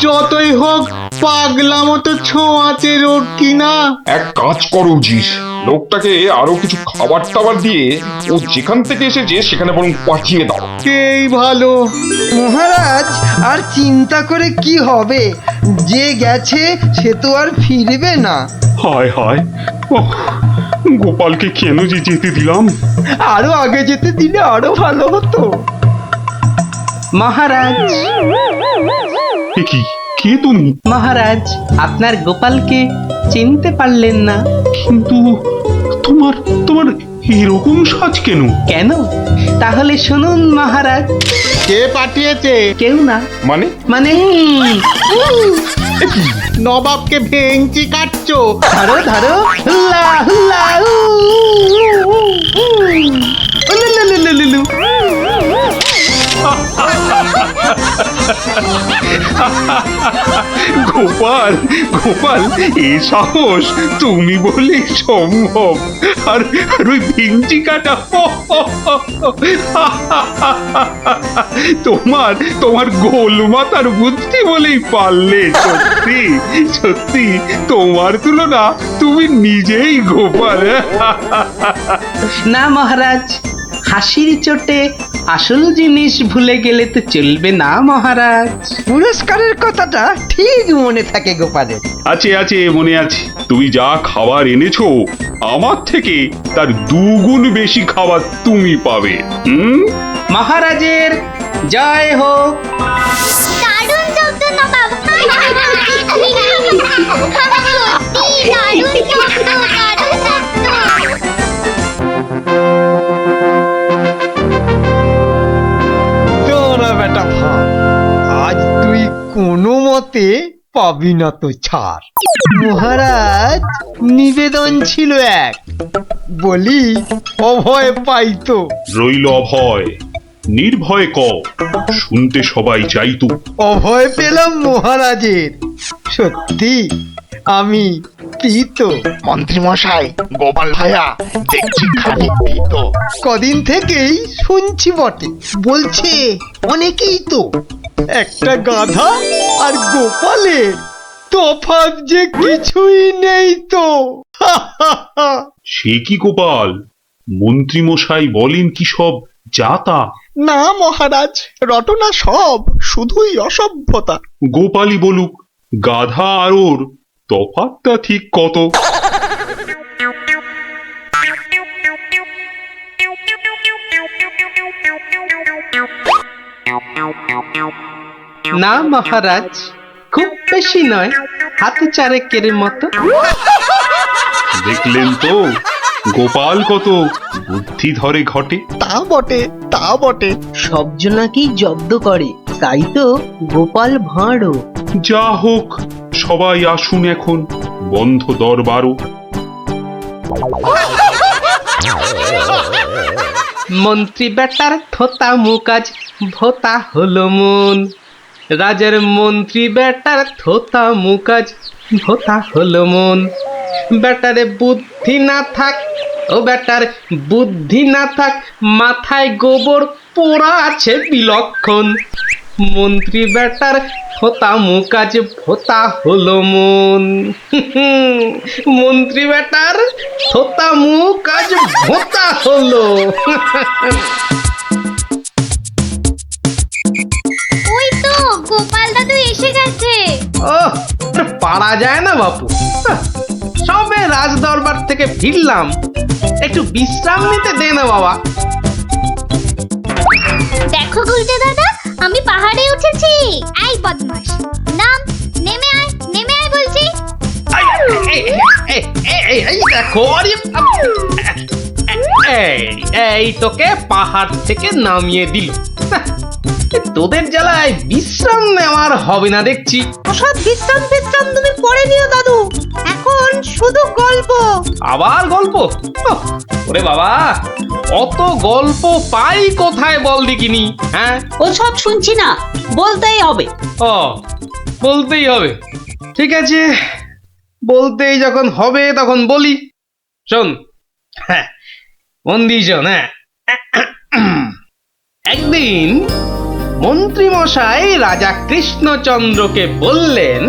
E: যতই হোক পাগলামো তো ছোঁয়াচে রোগ কিনা।
H: এক কাজ করো উজির, লোকটাকে আরো কিছু খাবার টাবার দিয়ে ও যেখান থেকে এসেছে সেখানে বরং পাঠিয়ে দাও।
E: এই ভালো।
I: মহারাজ, আর চিন্তা করে কি হবে? যে গেছে সে তো আর ফিরবে না।
H: হায় হায়, ওহ, গোপালকে কেন যে যেতে দিলাম?
I: আরো আগে যেতে দিলে আরো ভালো হতো।
J: মহারাজ,
H: এ কি, কে তুমি?
J: মহারাজ, আপনার গোপালকে চিনতে পারলেন না?
H: কিন্তু তোমার তোমার এরকম সাজ কেন?
J: কেন? তাহলে শুনুন মহারাজ।
E: কে পাঠিয়েছে?
J: কেউ না।
H: মানে?
J: মানে
E: নবাবকে ভেঙচি কাটছো?
J: ধরো ধরো, হুল্লা হুল্লা, উ, উ, উ, উ, উলুলুলুলুলু।
H: গোপাল, গোপাল, এ সাহস তুমি বলে সম্ভব? আর ওই ভিঞ্চি কাটা, তোমার তোমার গোল মাথার বুদ্ধি বলেই পারলে। সত্যি সত্যি, তোমার তুলনা তুমি নিজেই গোপাল।
J: না মহারাজ, হাসির চোটে আসল জিনিস ভুলে গেলে তো চলবে না মহারাজ।
I: পুরস্কারের কথাটা ঠিক মনে থাকে গোপালের।
H: আছে আছে, মনে আছে। তুমি যা খাবার এনেছো আমার থেকে তার দুগুণ বেশি খাবার তুমি পাবে।
J: মহারাজের জয় হোক।
B: দারুণ শব্দ নবাব। সত্যি দারুণ শব্দ, দারুণ শব্দ।
I: তোরা বেটা ভাই, পাবি না তো ছাড়। মহারাজ নিবেদন ছিল এক, বলি অভয় পাইতো।
H: রইল অভয়, নির্ভয় ক, শুনতে সবাই চাইতো।
I: অভয় পেলাম মহারাজের, সত্যি আমি প্রীত।
K: মন্ত্রী মশাই, গোপাল ভাইয়া দেখছি খানিক ভীত।
I: কদিন থেকেই শুনছি বটে, বলছে অনেকেই তো একটা গাধা আর গোপালের তফাৎ যে কিছুই নেই তো।
H: সে কি গোপাল, মন্ত্রী মশাই বলেন কি সব যাতা?
K: না মহারাজ, রটনা সব, শুধুই অসভ্যতা।
H: গোপালই বলুক, গাধা আর ওর তফাৎটা ঠিক কত?
J: না মহারাজ, খুব বেশি নয়, হাতে চারেকের মতো।
H: দেখলেন তো গোপাল কত বুদ্ধি ধরে ঘটে।
K: তা বটে, তা বটে।
A: সব জনাকেই জব্দ করে, তাই তো গোপাল ভাঁড়ও।
H: যা হোক, সবাই আসুন এখন, বন্ধ দরবারও।
J: মন্ত্রী বেটার থোতা মুকাজ ভোতা হলো মন। রাজার মন্ত্রী বেটার থোতা মুকাজ ভোতা হলো মন। বেটারে বুদ্ধি না থাক, ও বেটার বুদ্ধি না থাক, মাথায় গোবর পোড়া আছে বিলক্ষণ। মন্ত্রী বেটার থোতা মুকাজ ভোতা হলো মন। মন্ত্রী বেটার থোতা মুকাজ ভোতা হলো।
B: ওই তো গোপাল দাদু এসে গেছে।
J: ও, পারা যায় না বাপু। সবে রাজ দরবার থেকে ফিরলাম, একটু বিশ্রাম নিতে দে না বাবা।
B: দেখো গুলটে দাদা, আমি পাহাড়ে উঠেছি। এই বদমাশ, নাম, নেমে আয়, নেমে আয় বলছি।
J: এই দেখো, এই তোকে পাহাড় থেকে নামিয়ে দিল। তোদের জ্বালায় বিশ্রাম নেওয়ার হবে না দেখছি।
A: ওসব বিশ্রাম বিশ্রাম তুমি পড়ে নিও দাদু, এখন শুধু গল্প।
J: আবার গল্প? ওরে বাবা, অত গল্প পাই কোথায় বল দেখিনি? হ্যাঁ,
A: ওসব শুনছি না, বলতেই হবে।
J: ও, বলতেই হবে। ঠিক আছে, বলতেই যখন হবে তখন বলি। শোন, হ্যাঁ, মন দিয়ে শোন। হ্যাঁ, একদিন মন্ত্রী মশাই রাজা কৃষ্ণচন্দ্রকে বললেন,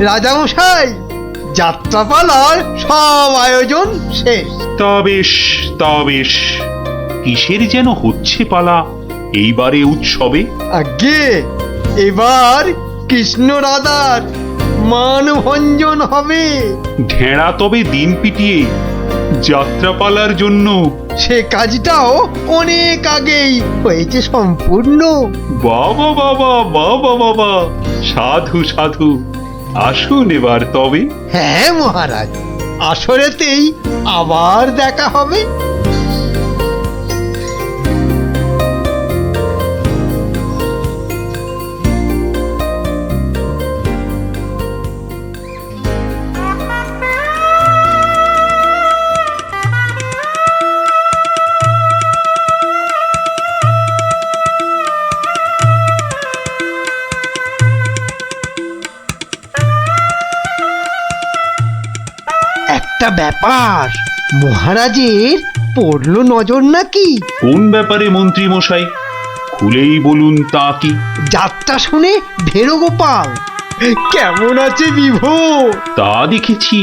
I: রাজামশাই, যাত্রাপালার সব আয়োজন শেষ।
H: তা বেশ, তা বেশ। কিসের যেন হচ্ছে পালা এইবারে উৎসবে?
I: আগে এবার কৃষ্ণ রাধার মানভঞ্জন হবে।
H: ঢেঁড়া তবে দিন পিটিয়ে যাত্রাপালার জন্য।
I: সে কাজটাও অনেক আগেই হয়েছে সম্পূর্ণ।
H: বাবা বাবা বাবা বাবা, সাধু সাধু, আসুন এবার তবে।
I: হ্যাঁ মহারাজ, আসরেতেই আবার দেখা হবে। একটা ব্যাপার, মহারাজের পড়লো নজর নাকি?
H: কোন ব্যাপারে মন্ত্রী মশাই, খুলেই বলুন তা কি?
I: যাত্রা শুনে ভেরো গোপাল কেমন আছে বিভোর?
H: তা দেখেছি,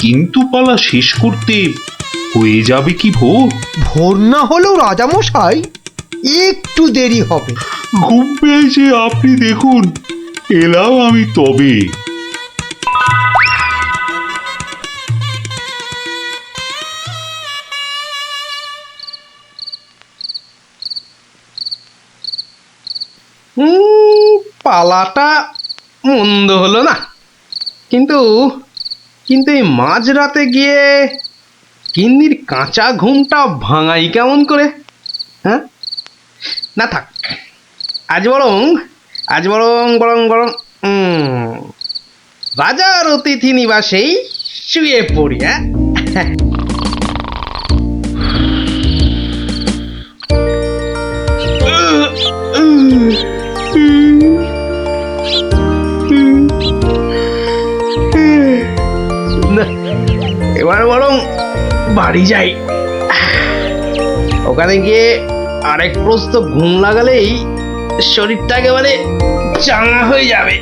H: কিন্তু পালা শেষ করতে হয়ে যাবে কি ভোর?
I: ভোর না হলেও রাজামশাই একটু দেরি হবে।
H: ঘুম পেয়েছে আপনি দেখুন, এলাম আমি তবে।
J: পালাটা মন্দ হলো না, কিন্তু কিন্তু এই মাঝরাতে গিয়ে গিন্নির কাঁচা ঘুমটা ভাঙাই কেমন করে? হ্যাঁ, না থাক, আজ বরং বরং
C: রাজার অতিথি নিবাসেই শুয়ে পড়ি। হ্যাঁ, না, এবার বরং বাড়ি যাই। ওখানে গিয়ে আরেক প্রস্ত ঘুম লাগালেই শরীরটা একেবারে চাঙা হয়ে যাবে।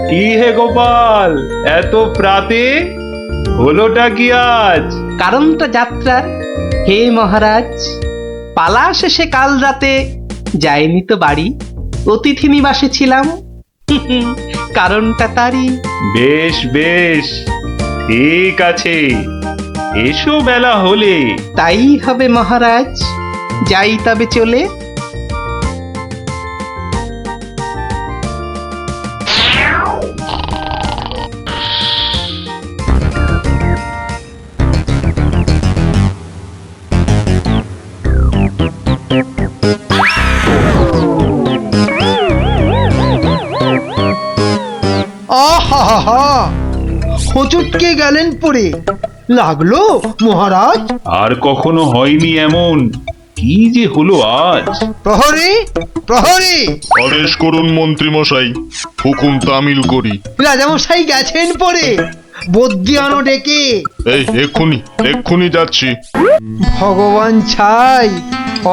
H: কি হে গোপাল, এত প্রাতে হলোটা কি আজ?
J: কারণটা যাত্রার হে মহারাজ, পালা শেষে কাল রাতে যাইনি তো বাড়ি, অতিথি নিবাসে ছিলাম। কারণটা তারই।
H: বেশ বেশ, ঠিক আছে, এসো বেলা হলে।
J: তাই হবে মহারাজ, যাই তবে চলে।
I: আহা, হোঁচটকে গেলেন পড়ে, লাগলো মহারাজ?
H: আর কখনো হয়নি এমন, কি যে হলো আজ।
I: প্রহরী, প্রহরী!
L: আদেশ করুন মন্ত্রী মশাই, হুকুম তামিল করি।
I: রাজামশাই গেছেন পড়ে, বদ্যি আনো ডেকে।
L: এই এক্ষুনি এক্ষুনি যাচ্ছি।
I: ভগবান ছাই,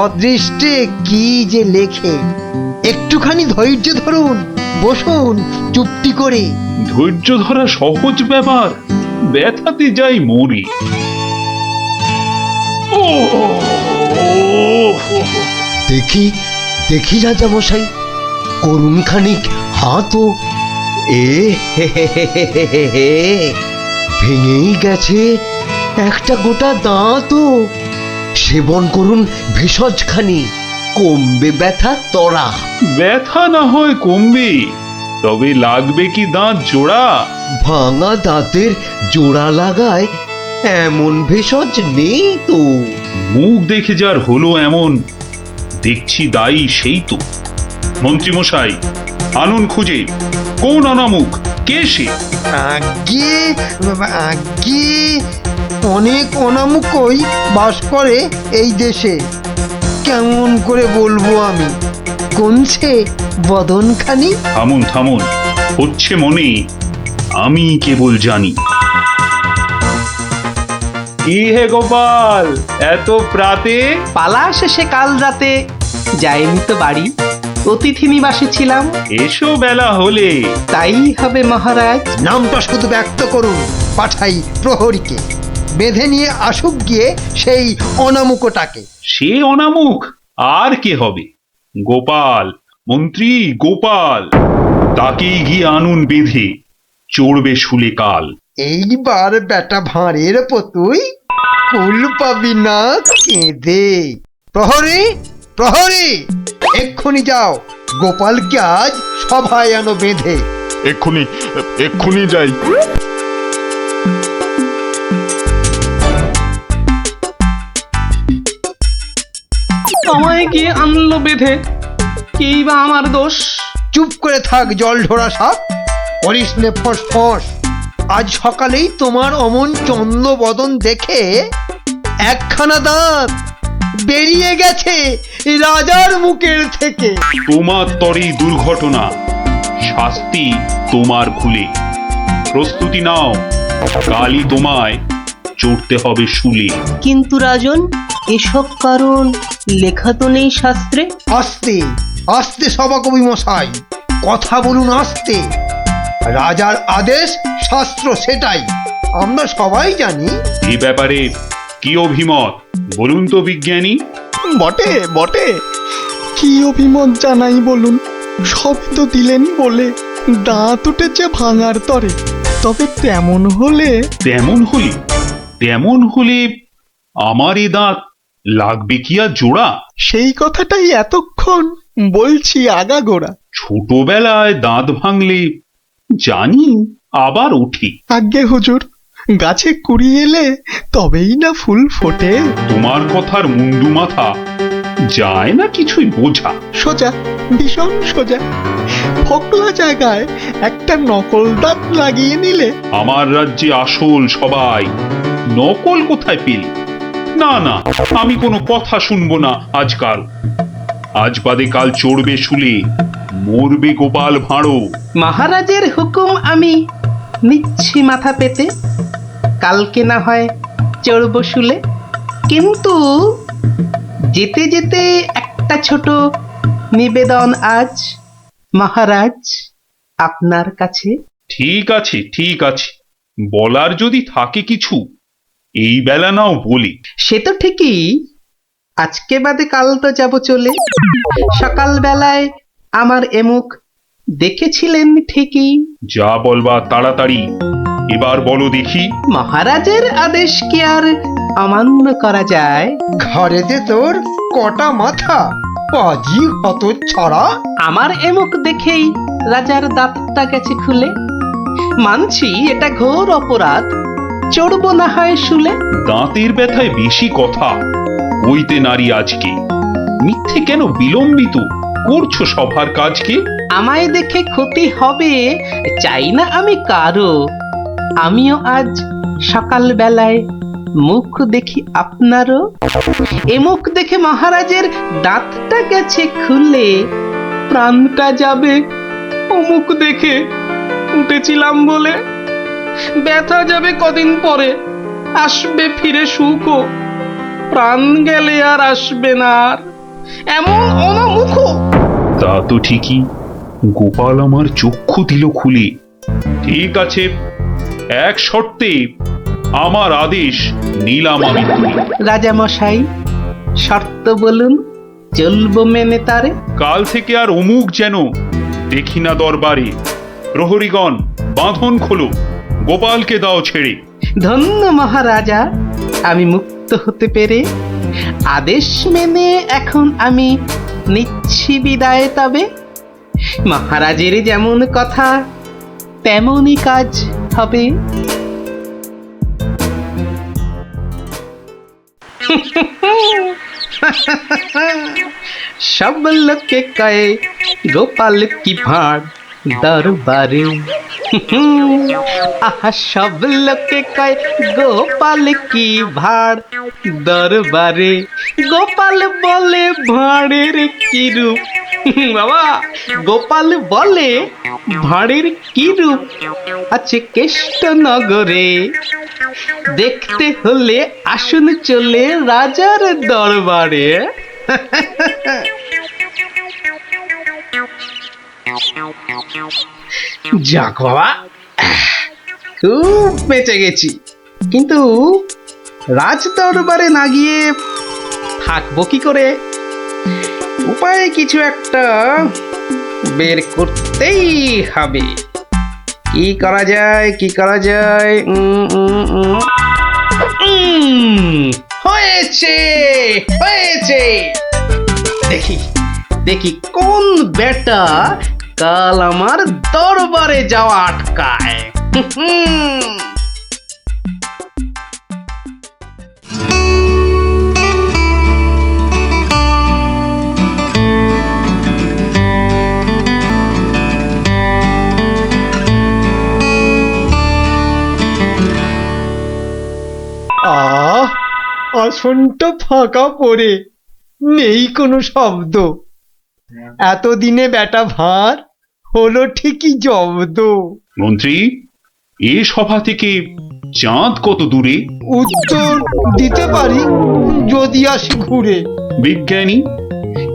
I: অদৃষ্টে কি যে লেখে। একটুখানি ধৈর্য ধরুন, বসুন চুপটি করে।
H: ধৈর্য ধরা সহজ ব্যাপার, ব্যথাতে যাই মরি। ও
M: দেখি দেখি রাজামশাই, করুন খানিক হাতও। এ হে হে হে হে হে হে হে, ভেঙেই গেছে একটা গোটা দাঁতও। সেবন করুন ভেষজ খানি, কমবে ব্যথা তরা।
H: ব্যথা না হয় কমবে, তবে লাগবে কি দাঁত জোড়া?
M: ভাঙা দাঁতের জোড়া লাগায় এমন ভেষজ নেই তো।
H: মুখ দেখে যার হলো এমন, দেখছি দায়ী সেই তো। মন্ত্রী মশাই, আনুন খুঁজে, কোন অনামুখ, কে সে?
I: আগে আগে অনেক অনামুকই বাস করে এই দেশে। কেমন করে বলবো আমি, কোনছে বদনখানি?
H: থামুন থামুন, হচ্ছে মনে, আমি কেবল জানি। কি হে গোপাল, এত প্রাতে?
J: পালা শেষে কাল রাতে যাইনি তো বাড়ি, অতিথি নিবাসে ছিলাম।
H: এসো বেলা হলে।
J: তাই হবে মহারাজ।
I: নামটা শুধু ব্যক্ত করুন, পাঠাই প্রহরীকে, বেঁধে নিয়ে আসুক গিয়ে সেই অনামুকটাকে।
H: সে অনামুখ আর কে হবে? গোপাল, মন্ত্রী গোপাল, তাকেই গিয়ে আনুন বেঁধে, চড়বে শুলে কাল।
I: এইবার বেটা ভাঁড়ের পতুই কুল পাবি না কেঁদে। প্রহরী, প্রহরী! এক্ষুনি যাও, গোপালকে আজ সভায় আনো বেঁধে।
L: এক্ষুনি এক্ষুনি যাই।
J: আমায় গিয়ে আনলো বেঁধে, কি বা আমার দোষ?
I: চুপ করে থাক জল ঢোড়া সাপ, করিস নে ফস ফস। আজ সকালেই তোমার অমন চন্দ্র বদন দেখে একখানা দাঁত বেরিয়ে গেছে রাজার মুখের থেকে।
H: তোমার তরে দুর্ঘটনা, শাস্তি তোমার ভুলে। প্রস্তুতি নাও, কালই তোমায় চড়তে হবে শুলে।
A: কিন্তু রাজন, এসব কারণ লেখা তো নেই শাস্ত্রে।
I: আস্তে আস্তে সভাকবি মশাই, কথা বলুন আস্তে। রাজার আদেশ শাস্ত্র সেটাই, আমরা সবাই জানি।
H: এই ব্যাপারে কি অভিমত বলুন তো বিজ্ঞানী?
E: বটে বটে, কি অভিমত জানাই বলুন? সবই তো দিলেন বলে, দাঁত উঠেছে ভাঙার তরে। তবে তেমন হলে
H: আমার এ দাঁত লাগবে কি আর জোড়া?
E: সেই কথাটাই এতক্ষণ বলছি আগাগোড়া।
H: ছোটবেলায় দাঁত ভাঙলে জানি আবার উঠি।
E: আজ্ঞে হুজুর, গাছে কুড়ি এলে তবেই না ফুল ফোটে।
H: তোমার কথার মুন্ডু মাথা যায় না কিছুই বোঝা।
E: সোজা, ভীষণ সোজা। ফোকলা জায়গায় একটা নকল দাঁত লাগিয়ে নিলে।
H: আমার রাজ্যে আসল সবাই, নকল কোথায় পেলি? না না, আমি কোনো কথা শুনবো না আজকাল। আজ বাদে কাল চড়বে শুলে, মরবে গোপাল ভাঁড়ো।
J: মহারাজের হুকুম আমি নিচ্ছি মাথা পেতে, কালকে না হয় চড়ব শুলে। কিন্তু যেতে যেতে একটা ছোট নিবেদন আজ মহারাজ আপনার কাছে।
H: ঠিক আছে ঠিক আছে, বলার যদি থাকে কিছু এই বেলা নাও বলি।
J: সে তো ঠিকই, আজকে বাদে কাল তো যাব চলে। সকাল বেলায় আমার এমুখ দেখেছিলেন ঠিকই।
H: যা বলবা তাড়াতাড়ি এবার বলো দেখি।
J: মহারাজের আদেশ কি আর অমান্য করা যায়?
I: ঘরেতে তোর কটা মাথা, পাজি হত ছড়া।
J: আমার এমুখ দেখেই রাজার দাঁতটা গেছে খুলে। মানছি এটা ঘোর অপরাধ, চড়ব না হয় শুলে।
H: দাঁতের ব্যথায় বেশি কথা হইতে নারী আজকে, মিথ্যে কেন বিলম্বিত করছো সভার কাজকে?
J: আমায় দেখে ক্ষতি হবে চাই না আমি কারো। আমিও আজ সকাল বেলায় মুখ দেখি আপনারও। এ মুখ দেখে মহারাজের দাঁতটা গেছে খুলে, প্রাণটা যাবে ও মুখ দেখে উঠেছিলাম বলে। ব্যথা যাবে কদিন পরে, আসবে ফিরে সুখও। প্রাণ গেলে আর আসবে না আর এমন অনামুখ।
H: তা তো ঠিকই, গোপাল আমার চক্ষু দিল খুলে। ঠিক আছে, এক শর্তে আমার আদেশ নিলাম আমি তুলে।
J: রাজা মশাই শর্ত বলুন, চলবো মেনে তারে।
H: কাল থেকে আর অমুক যেন দেখি না দরবারে। প্রহরীগণ বাঁধন খোলো, গোপালকে দাও ছেড়ে।
J: ধন্য মহারাজা, আমি মুক্ত হতে পেরে। আদেশ মেনে এখন আমি নিচ্ছি বিদায় তবে। মহারাজের যেমন কথা তেমনই কাজ হবে। সব লোকে কয়ে গোপাল কি ভাঁড় দরবারে। আহা সব লোকে কয় গোপাল কি ভাঁড় দরবারে। গোপাল বলে ভাঁড়ের কি রূপ। বাবা, গোপাল বলে ভাঁড়ের কি রূপ আছে কেষ্ট নগরে। দেখতে হলে আসুন চলে রাজার দরবারে। যাক বাবা, খুব বেঁচে গেছি। কিন্তু রাজ দরবারে না গিয়ে থাকবো কি করে? উপায় কিছু একটা বের করতেই হবে। কি করা যায়, কি করা যায়? হয়েছে হয়েছে, দেখি দেখি কোন বেটা কাল আমার দরবারে যাওয়া আটকায়।
I: আসনটা ফাঁকা পড়ে নেই কোনো শব্দ। এতদিনে বেটা ভাঁড় হলো ঠিকই জব্দ।
H: মন্ত্রী, এ সভা থেকে চাঁদ কত দূরে?
I: উত্তর দিতে পারি যদি আসি ঘুরে।
H: বিজ্ঞানী,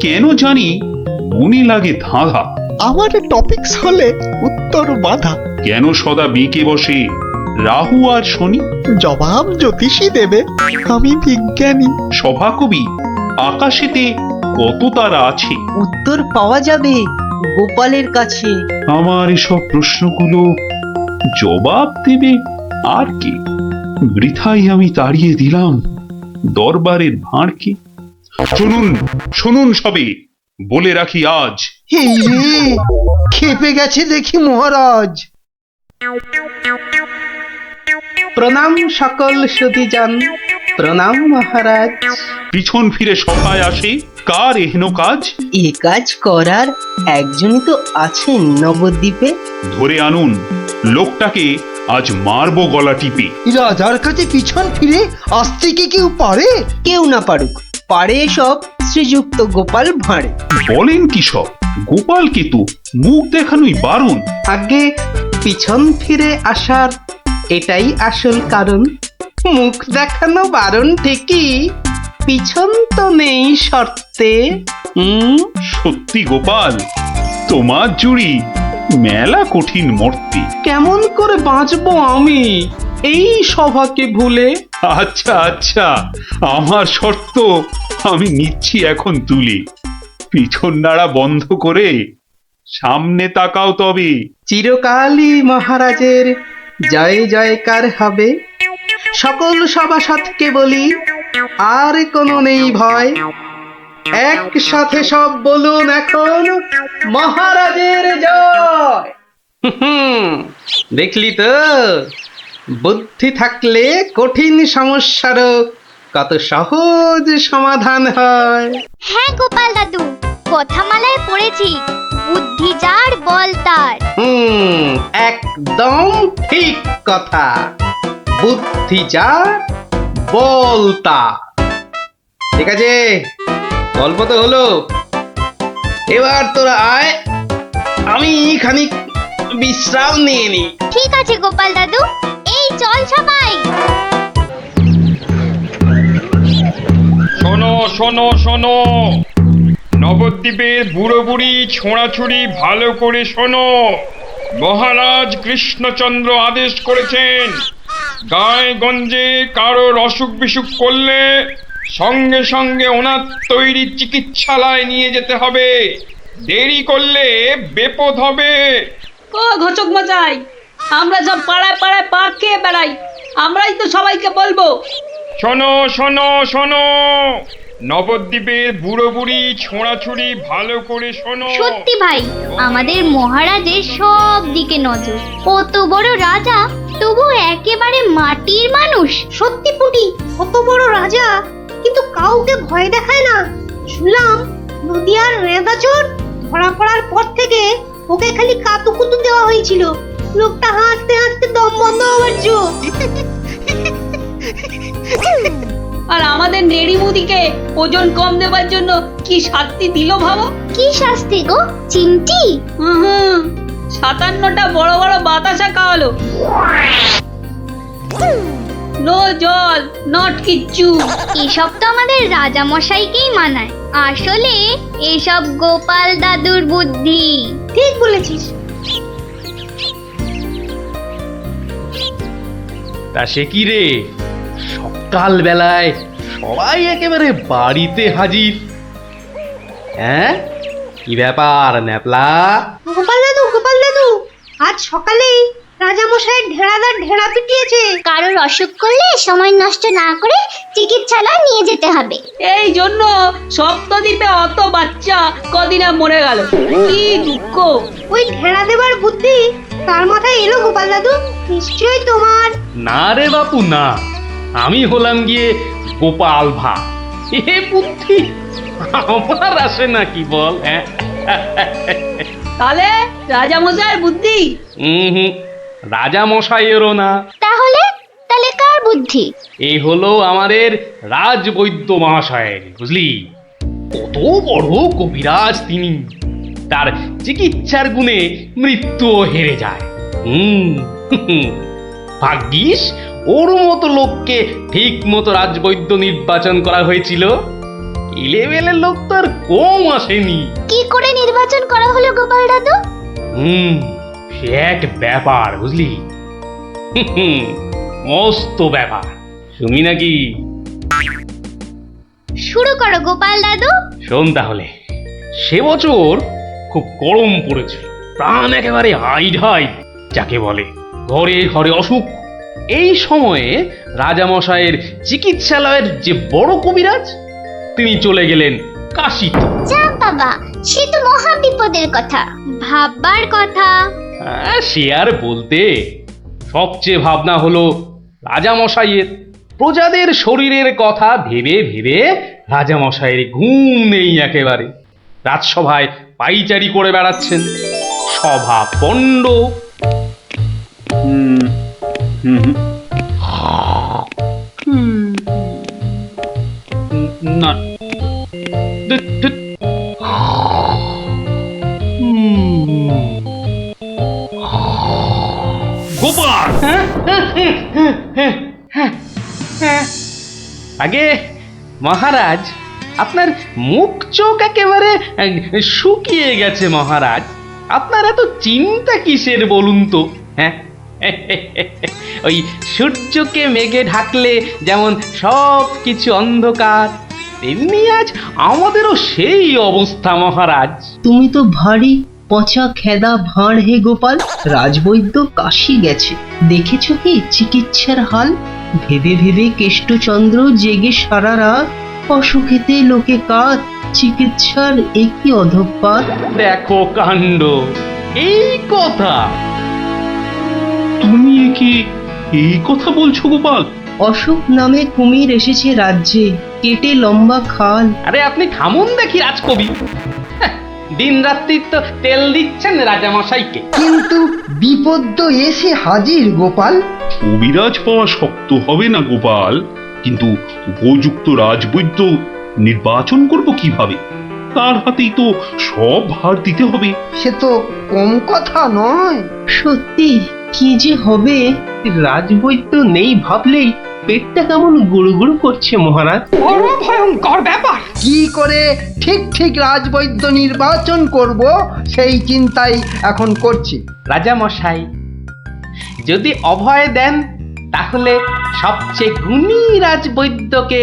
H: কেন জানি মনে লাগে ধাঁধা।
E: আমার টপিকস হলে উত্তর বাধা।
H: কেন সদা বেঁকে বসে রাহু আর শনি?
E: জবাব জ্যোতিষী দেবে, আমি বিজ্ঞানী।
H: সভাকবি, আকাশেতে কত তারা আছে?
A: উত্তর পাওয়া যাবে গোপালের কাছে।
H: আমার এসব প্রশ্নগুলো জবাব দেবে আর কে? বৃথাই আমি তাড়িয়ে দিলাম দরবারের ভাঁড়কে। শুনুন শুনুন সবে, বলে রাখি আজ।
I: এই রে, খেপে গেছে দেখি মহারাজ।
J: প্রণাম সকল সুধীজন, প্রণাম মহারাজ।
H: পিছন ফিরে সভায় আসে কার এহেন কাজ?
J: এ কাজ করার একজনই তো আছেন নবদ্বীপে।
H: ধরে আনুন, লোকটাকে আজ মারবো গলা টিপে।
I: রাজার কাছে পিছন ফিরে আসতে কি কেউ পারে?
J: কেউ না পারুক, পারে সব শ্রীযুক্ত গোপাল ভাঁড়ে।
H: বলেন কি সব? গোপাল কেতু মুখ দেখানোই বারণ।
J: আগে পিছন ফিরে আসার এটাই আসল কারণ। মুখ দেখানো বারণ ঠিকই, পিছন তো নেই শর্তে।
H: সত্যি গোপাল, তোমার জুড়ি মেলা কঠিন মর্তে।
J: কেমন করে বাঁচবো আমি এই সভাকে ভুলে?
H: আচ্ছা আচ্ছা, আমার শর্ত আমি নিচ্ছি এখন তুলে। পিছন নাড়া বন্ধ করে সামনে তাকাও তবে।
J: চিরকালই মহারাজের জয় জয়কার হবে। সকল সভাসদকে বলি, আর কোনো নেই ভয়। একসাথে সব বলুন এখন, মহারাজের জয়। দেখলি তো, বুদ্ধি থাকলে কঠিন সমস্যারও কত সহজ সমাধান হয়।
B: হ্যাঁ গোপাল দাদু, কথামালায় পড়েছি, বুদ্ধি যার বল তার।
J: একদম ঠিক কথা। বুদ্ধি যার বল তার। ঠিক আছে, গল্প তো হলো, এবার তোরা আয়, আমি খানিক বিশ্রাম নিয়ে নি।
B: ঠিক আছে গোপাল দাদু, এই চল সবাই।
N: শোনো শোনো শোনো, নবদ্বীপের বুড়ো বুড়ি ছোঁড়াছুড়ি ভালো করে শোনো। মহারাজ কৃষ্ণচন্দ্র আদেশ করেছেন, গায়ে গঞ্জে কারোর অসুখ বিসুখ করলে সঙ্গে সঙ্গে ওনার তৈরি চিকিৎসালয় নিয়ে যেতে হবে। দেরি করলে বিপদ হবে।
A: ও ঘচক মশাই, আমরা সব পাড়ায় পাড়ায় পা খেয়ে বেড়াই, আমরাই তো সবাইকে বলবো।
N: শোনো শোনো শোনো, নবদ্বীপের বুড়ো বুড়ি ছোঁড়াছুড়ি ভালো করে শোনো।
B: সত্যি ভাই, আমাদের মহারাজের সব দিকে নজর। কত বড় রাজা, তবু একেবারে মাটির মানুষ।
O: সত্যি পুটি, কত বড় রাজা কিন্তু কাউকে ভয় দেখায় না। শুনলাম নদিয়ার রেঁদাচোর ধরা পড়ার পর থেকে ওকে খালি কাতুকুতু দেওয়া হয়েছিল। লোকটা হাসতে হাসতে দম বন্ধ হওয়ার জো।
A: আর আমাদের নেড়িমুদিকে ওজন কম দেওয়ার জন্য কি শাস্তি দিল ভাবো?
B: কি শাস্তি গো চিমটি?
A: 57টা বড় বড় বাতাসা খাওয়ালো। নো জল, নট কিচ্ছু।
B: এসব তো আমাদের রাজা মশাইকেই মানায়। আসলে এসব গোপাল দাদুর বুদ্ধি।
O: ঠিক বলেছিস।
C: তা সে কি রে, সকাল বেলায় সবাই একেবারে বাড়িতে হাজির। হ্যাঁ, কি ব্যাপার ন্যাপলা?
O: গোপাল দাদু, আজ সকালেই রাজামশাইয়ের ঢেড়াদার ঢেড়া পিটিয়েছে।
B: কারোর অসুখ করলে সময় নষ্ট না করে চিকিৎসালয় নিয়ে যেতে হবে।
A: এই জন্য সপ্তদ্বীপে অত বাচ্চা কদিনা মরে গেল। কি দুঃখ।
O: ওই ঢেড়া দেবার বুদ্ধি তার মাথায় এলো গোপাল দাদু? নিশ্চয়ই তোমার।
C: না রে বাপু না, আমি হলাম গিয়ে গোপাল ভাঁড়। এ বুদ্ধি আমার আসে নাকি বল?
A: তাহলে রাজামশাইয়ের বুদ্ধি?
C: রাজা মশাইয়েরও না।
B: তাহলে কার বুদ্ধি?
C: এই হলো আমাদের রাজবৈদ্য মহাশয়ের, বুঝলি? কত বড় কবিরাজ তিনি, তার চিকিৎসার গুণে মৃত্যুও হেরে যায়। ভাগ্যিস ওর মতো লোককে ঠিক মতো রাজবৈদ্য নির্বাচন করা হয়েছিল। এলেবেলে লোক তো আর কম আসেনি।
B: কি করে নির্বাচন করা হলো গোপাল দাদু?
C: সে এক ব্যাপার, বুঝলি? মস্ত ব্যাপার। শুনি নাকি?
B: শুরু করো গোপাল দাদু।
C: শোন তাহলে। সে বছর খুব গরম পড়েছিল, প্রাণ একেবারে হাই যাকে বলে। ঘরে ঘরে অসুখ। এই সময়ে রাজামশাইয়ের চিকিৎসালয়ের যে বড় কবিরাজ, তিনি চলে গেলেন কাশীতে।
B: বাবা, সে তো মহা বিপদের কথা, ভাববার কথা।
C: সে আর বলতে, সবচেয়ে ভাবনা হলো রাজামশাইয়ের। প্রজাদের শরীরের কথা ভেবে ভেবে রাজামশাইয়ের ঘুম নেই একেবারে। রাজসভায় পাইচারি করে বেড়াচ্ছেন, সভা পণ্ড। না, গোপাল! আগে মহারাজ, আপনার মুখ চোখ একেবারে শুকিয়ে গেছে মহারাজ। আপনার এত চিন্তা কিসের বলুন তো? হ্যাঁ, ওই সূর্যকে মেঘে ঢাকলে যেমন সব কিছু অন্ধকার, তেমনি আজ আমাদেরও সেই অবস্থা মহারাজ।
J: তুমি তো ভারী পচা খেদা ভাঁড় হে গোপাল। রাজবৈদ্য কাশি গেছে, দেখেছ কি চিকিৎসার হাল? ভেবে ভেবে কেষ্টচন্দ্র জেগে সারা রাত, অসুখেতে লোকে কাত, চিকিৎসার একই অধঃপাত।
C: দেখো কাণ্ড, এই কথা!
H: তুমি কি এই কথা বলছো গোপাল?
J: অসুখ নামে কুমির এসেছে রাজ্যে, কেটে লম্বা খাল।
C: আরে আপনি থামুন দেখি রাজকবি। দিন রাত্রি তো তেল দিচ্ছেন রাজামশাইকে।
I: কিন্তু বিপদ তো এসে হাজির গোপাল।
H: কবিরাজ পাওয়া শক্ত হবে না গোপাল, কিন্তু উপযুক্ত রাজবৈদ্য নির্বাচন করব কিভাবে? তার হাতেই তো সব ভার দিতে হবে।
I: সে তো কম কথা নয়।
J: সত্যি কি যে হবে, রাজবৈদ্য নেই ভাবলেই পেটটা কেমন গুড়গুড় করছে মহারাজ।
A: বড় ভয়ঙ্কর ব্যাপার।
I: কি করে ঠিক ঠিক রাজবৈদ্য নির্বাচন করব সেই চিন্তাই এখন করছি।
C: রাজামশাই, যদি অভয় দেন তাহলে সবচেয়ে গুণী রাজবৈদ্যকে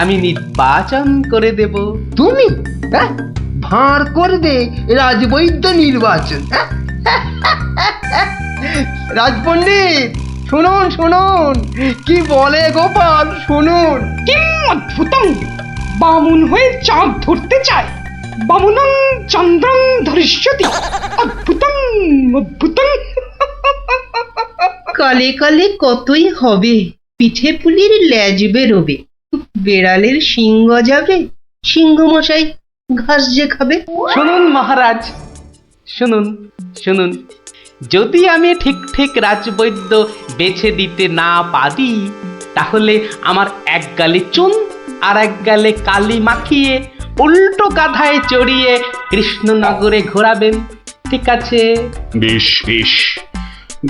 C: আমি নির্বাচন করে দেব।
I: তুমি ভাঁড় করবে রাজবৈদ্য নির্বাচন? রাজপণ্ডিত শুনুন শুনুন, কি বলে গোপাল শুনুন।
A: কিম অদ্ভুতং! বামুন হয়ে চাঁদ ধরতে চায়। বামুনং চন্দ্রং ধরিষ্যতি। অদ্ভুতং অদ্ভুতং।
J: কালে কালে কতই হবে, পিঠে পুলির ল্যাজ বেরোবে, বেড়ালের সিংহ যাবে, সিংহ মশাই ঘাস যে খাবে।
C: শুনুন মহারাজ, শুনুন শুনুন, যদি আমি ঠিক ঠিক রাজবৈদ্য বেছে দিতে না পারি, তাহলে আমার এক গালে চুন আর এক গালে কালি মাখিয়ে উল্টো গাধায় চড়িয়ে কৃষ্ণনগরে ঘোরাবেন, ঠিক আছে?
H: বেশ বেশ,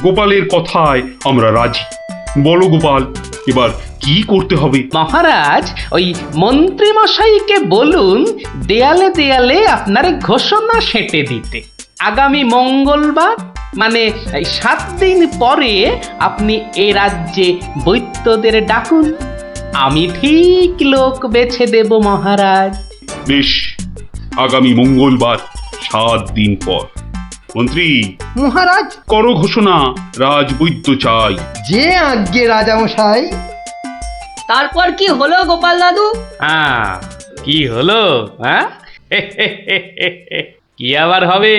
H: গোপালের কথায় আমরা রাজি। বলো গোপাল, এবার কি করতে হবে?
C: মহারাজ, ওই মন্ত্রী মশাইকে বলুন দেয়ালে দেয়ালে আপনার ঘোষণা সেঁটে দিতে। আগামী মঙ্গলবার মানে 7 দিন পরে আপনি এ রাজ্যে বৈদ্যদের ডাকুন, আমি ঠিক লোক বেছে দেব মহারাজ।
H: বেশ, আগামী মঙ্গলবার 7 দিন পর। মন্ত্রী
I: মহারাজ,
H: করো ঘোষণা, রাজবৈদ্য চাই।
I: যে আজ্ঞে রাজামশাই।
A: তারপর কি হলো গোপাল দাদু?
C: কি হলো? কি আবার হবে?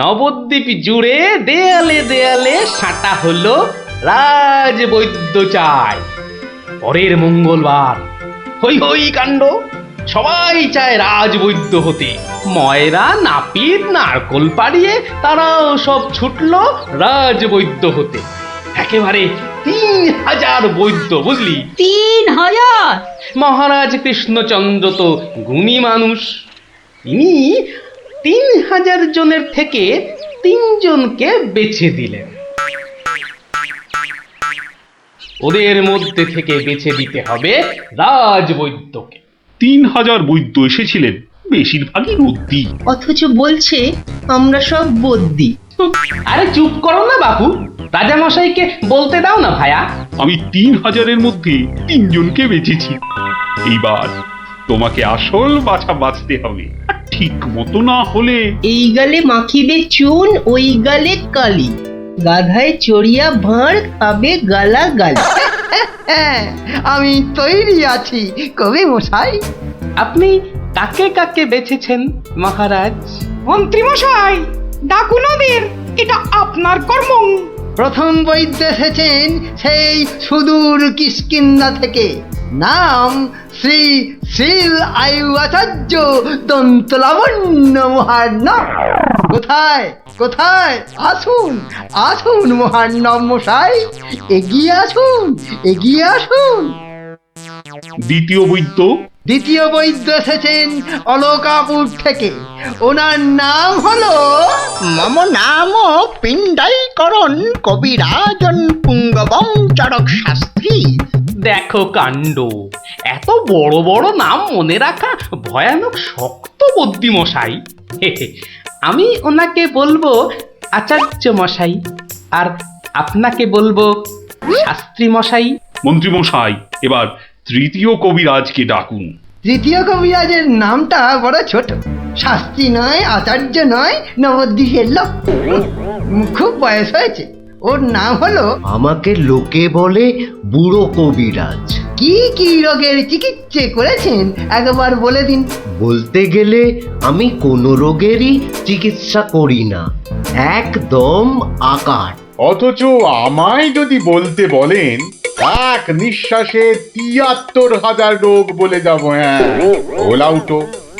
C: নবদ্বীপ জুড়ে দেয়ালে দেয়ালে সাঁটা হলো রাজবৈদ্য চাই। পরের মঙ্গলবার হই হই কাণ্ড, সবাই চায় রাজবৈদ্য হতে। ময়রা নাপিত নারকোল পাড়িয়ে তারাও সব ছুটলো রাজবৈদ্য হতে। একেবারে 3000 বৈদ্য, বুঝলি?
A: 3000!
C: মহারাজ কৃষ্ণচন্দ্র তো গুণী মানুষ, তিনি 3000 জনের থেকে 3 জনকে বেছে দিলেন। ওদের মধ্যে থেকে বেছে দিতে হবে রাজবৈদ্যকে।
H: 3000 বৈদ্য এসেছিলেন, বেশিরভাগই রদ্দি।
J: অথচ বলছে আমরা সব বদ্যি।
C: আরে চুপ করো না বাপু, রাজামশাইকে বলতে দাও না ভায়া।
H: আমি 3000-এর মধ্যে 3 জনকে বেছেছি। এইবার তোমাকে আসল বাছা বাছতে হবে, ঠিক মতো না হলে
J: এই গালে মাখিবে চুন, ওই গালে কালি, গাধায় চড়িয়া ভাঁড় খাবে গালা গালি।
I: আমি তৈরি আছি কবি মশাই।
C: আপনি
J: কাকে কাকে বেছেছেন মহারাজ?
I: মন্ত্রীমশাই, ডাকুন ওদের, এটা আপনার কর্ম। প্রথম বৈদ্য এসেছেন সেই সুদূর কিষ্কিন্ধা থেকে, নাম শ্রী শ্রীল আয়ু আচার্য দন্তলাবণ্য মহার্ণব। কোথায় কোথায়? আসুন আসুন মহার্ণব মশাই, এগিয়ে আসুন এগিয়ে আসুন।
H: দ্বিতীয় বৈদ্য?
I: দ্বিতীয় বৈদ্য এসেছেন অলকাপুর থেকে, ওনার নাম হলো
F: মম নাম পিণ্ডাইকরণ কবিরাজন পুঙ্গবং চরক শাস্ত্রী।
J: দেখো কাণ্ড, এত বড় বড় নাম মনে রাখা ভয়ানক শক্ত বুদ্ধিমশাই। আমি ওনাকে বলবো আচার্য মশাই, আর আপনাকে বলবো শাস্ত্রী মশাই।
H: মন্ত্রী মশাই, এবার তৃতীয় কবিরাজকে ডাকুন।
I: তৃতীয় কবিরাজের নামটা বড় ছোট, শাস্ত্রী নয়, আচার্য নয়, নবদ্বীপের লোক, খুব বয়স হয়েছে। ওর নাম হলো,
M: আমাকে লোকে বলে বুড়ো কবিরাজ।
I: কি কি রোগের চিকিৎসা করেছেন একবার বলে দিন।
M: বলতে গেলে আমি কোনো রোগেরই চিকিৎসা করি না, একদম আকার।
E: অথচ আমায় যদি বলতে বলেন, এক নিঃশ্বাসে ৭৩,০০০ রোগ বলে যাব। হ্যাঁ, ওলাউটো,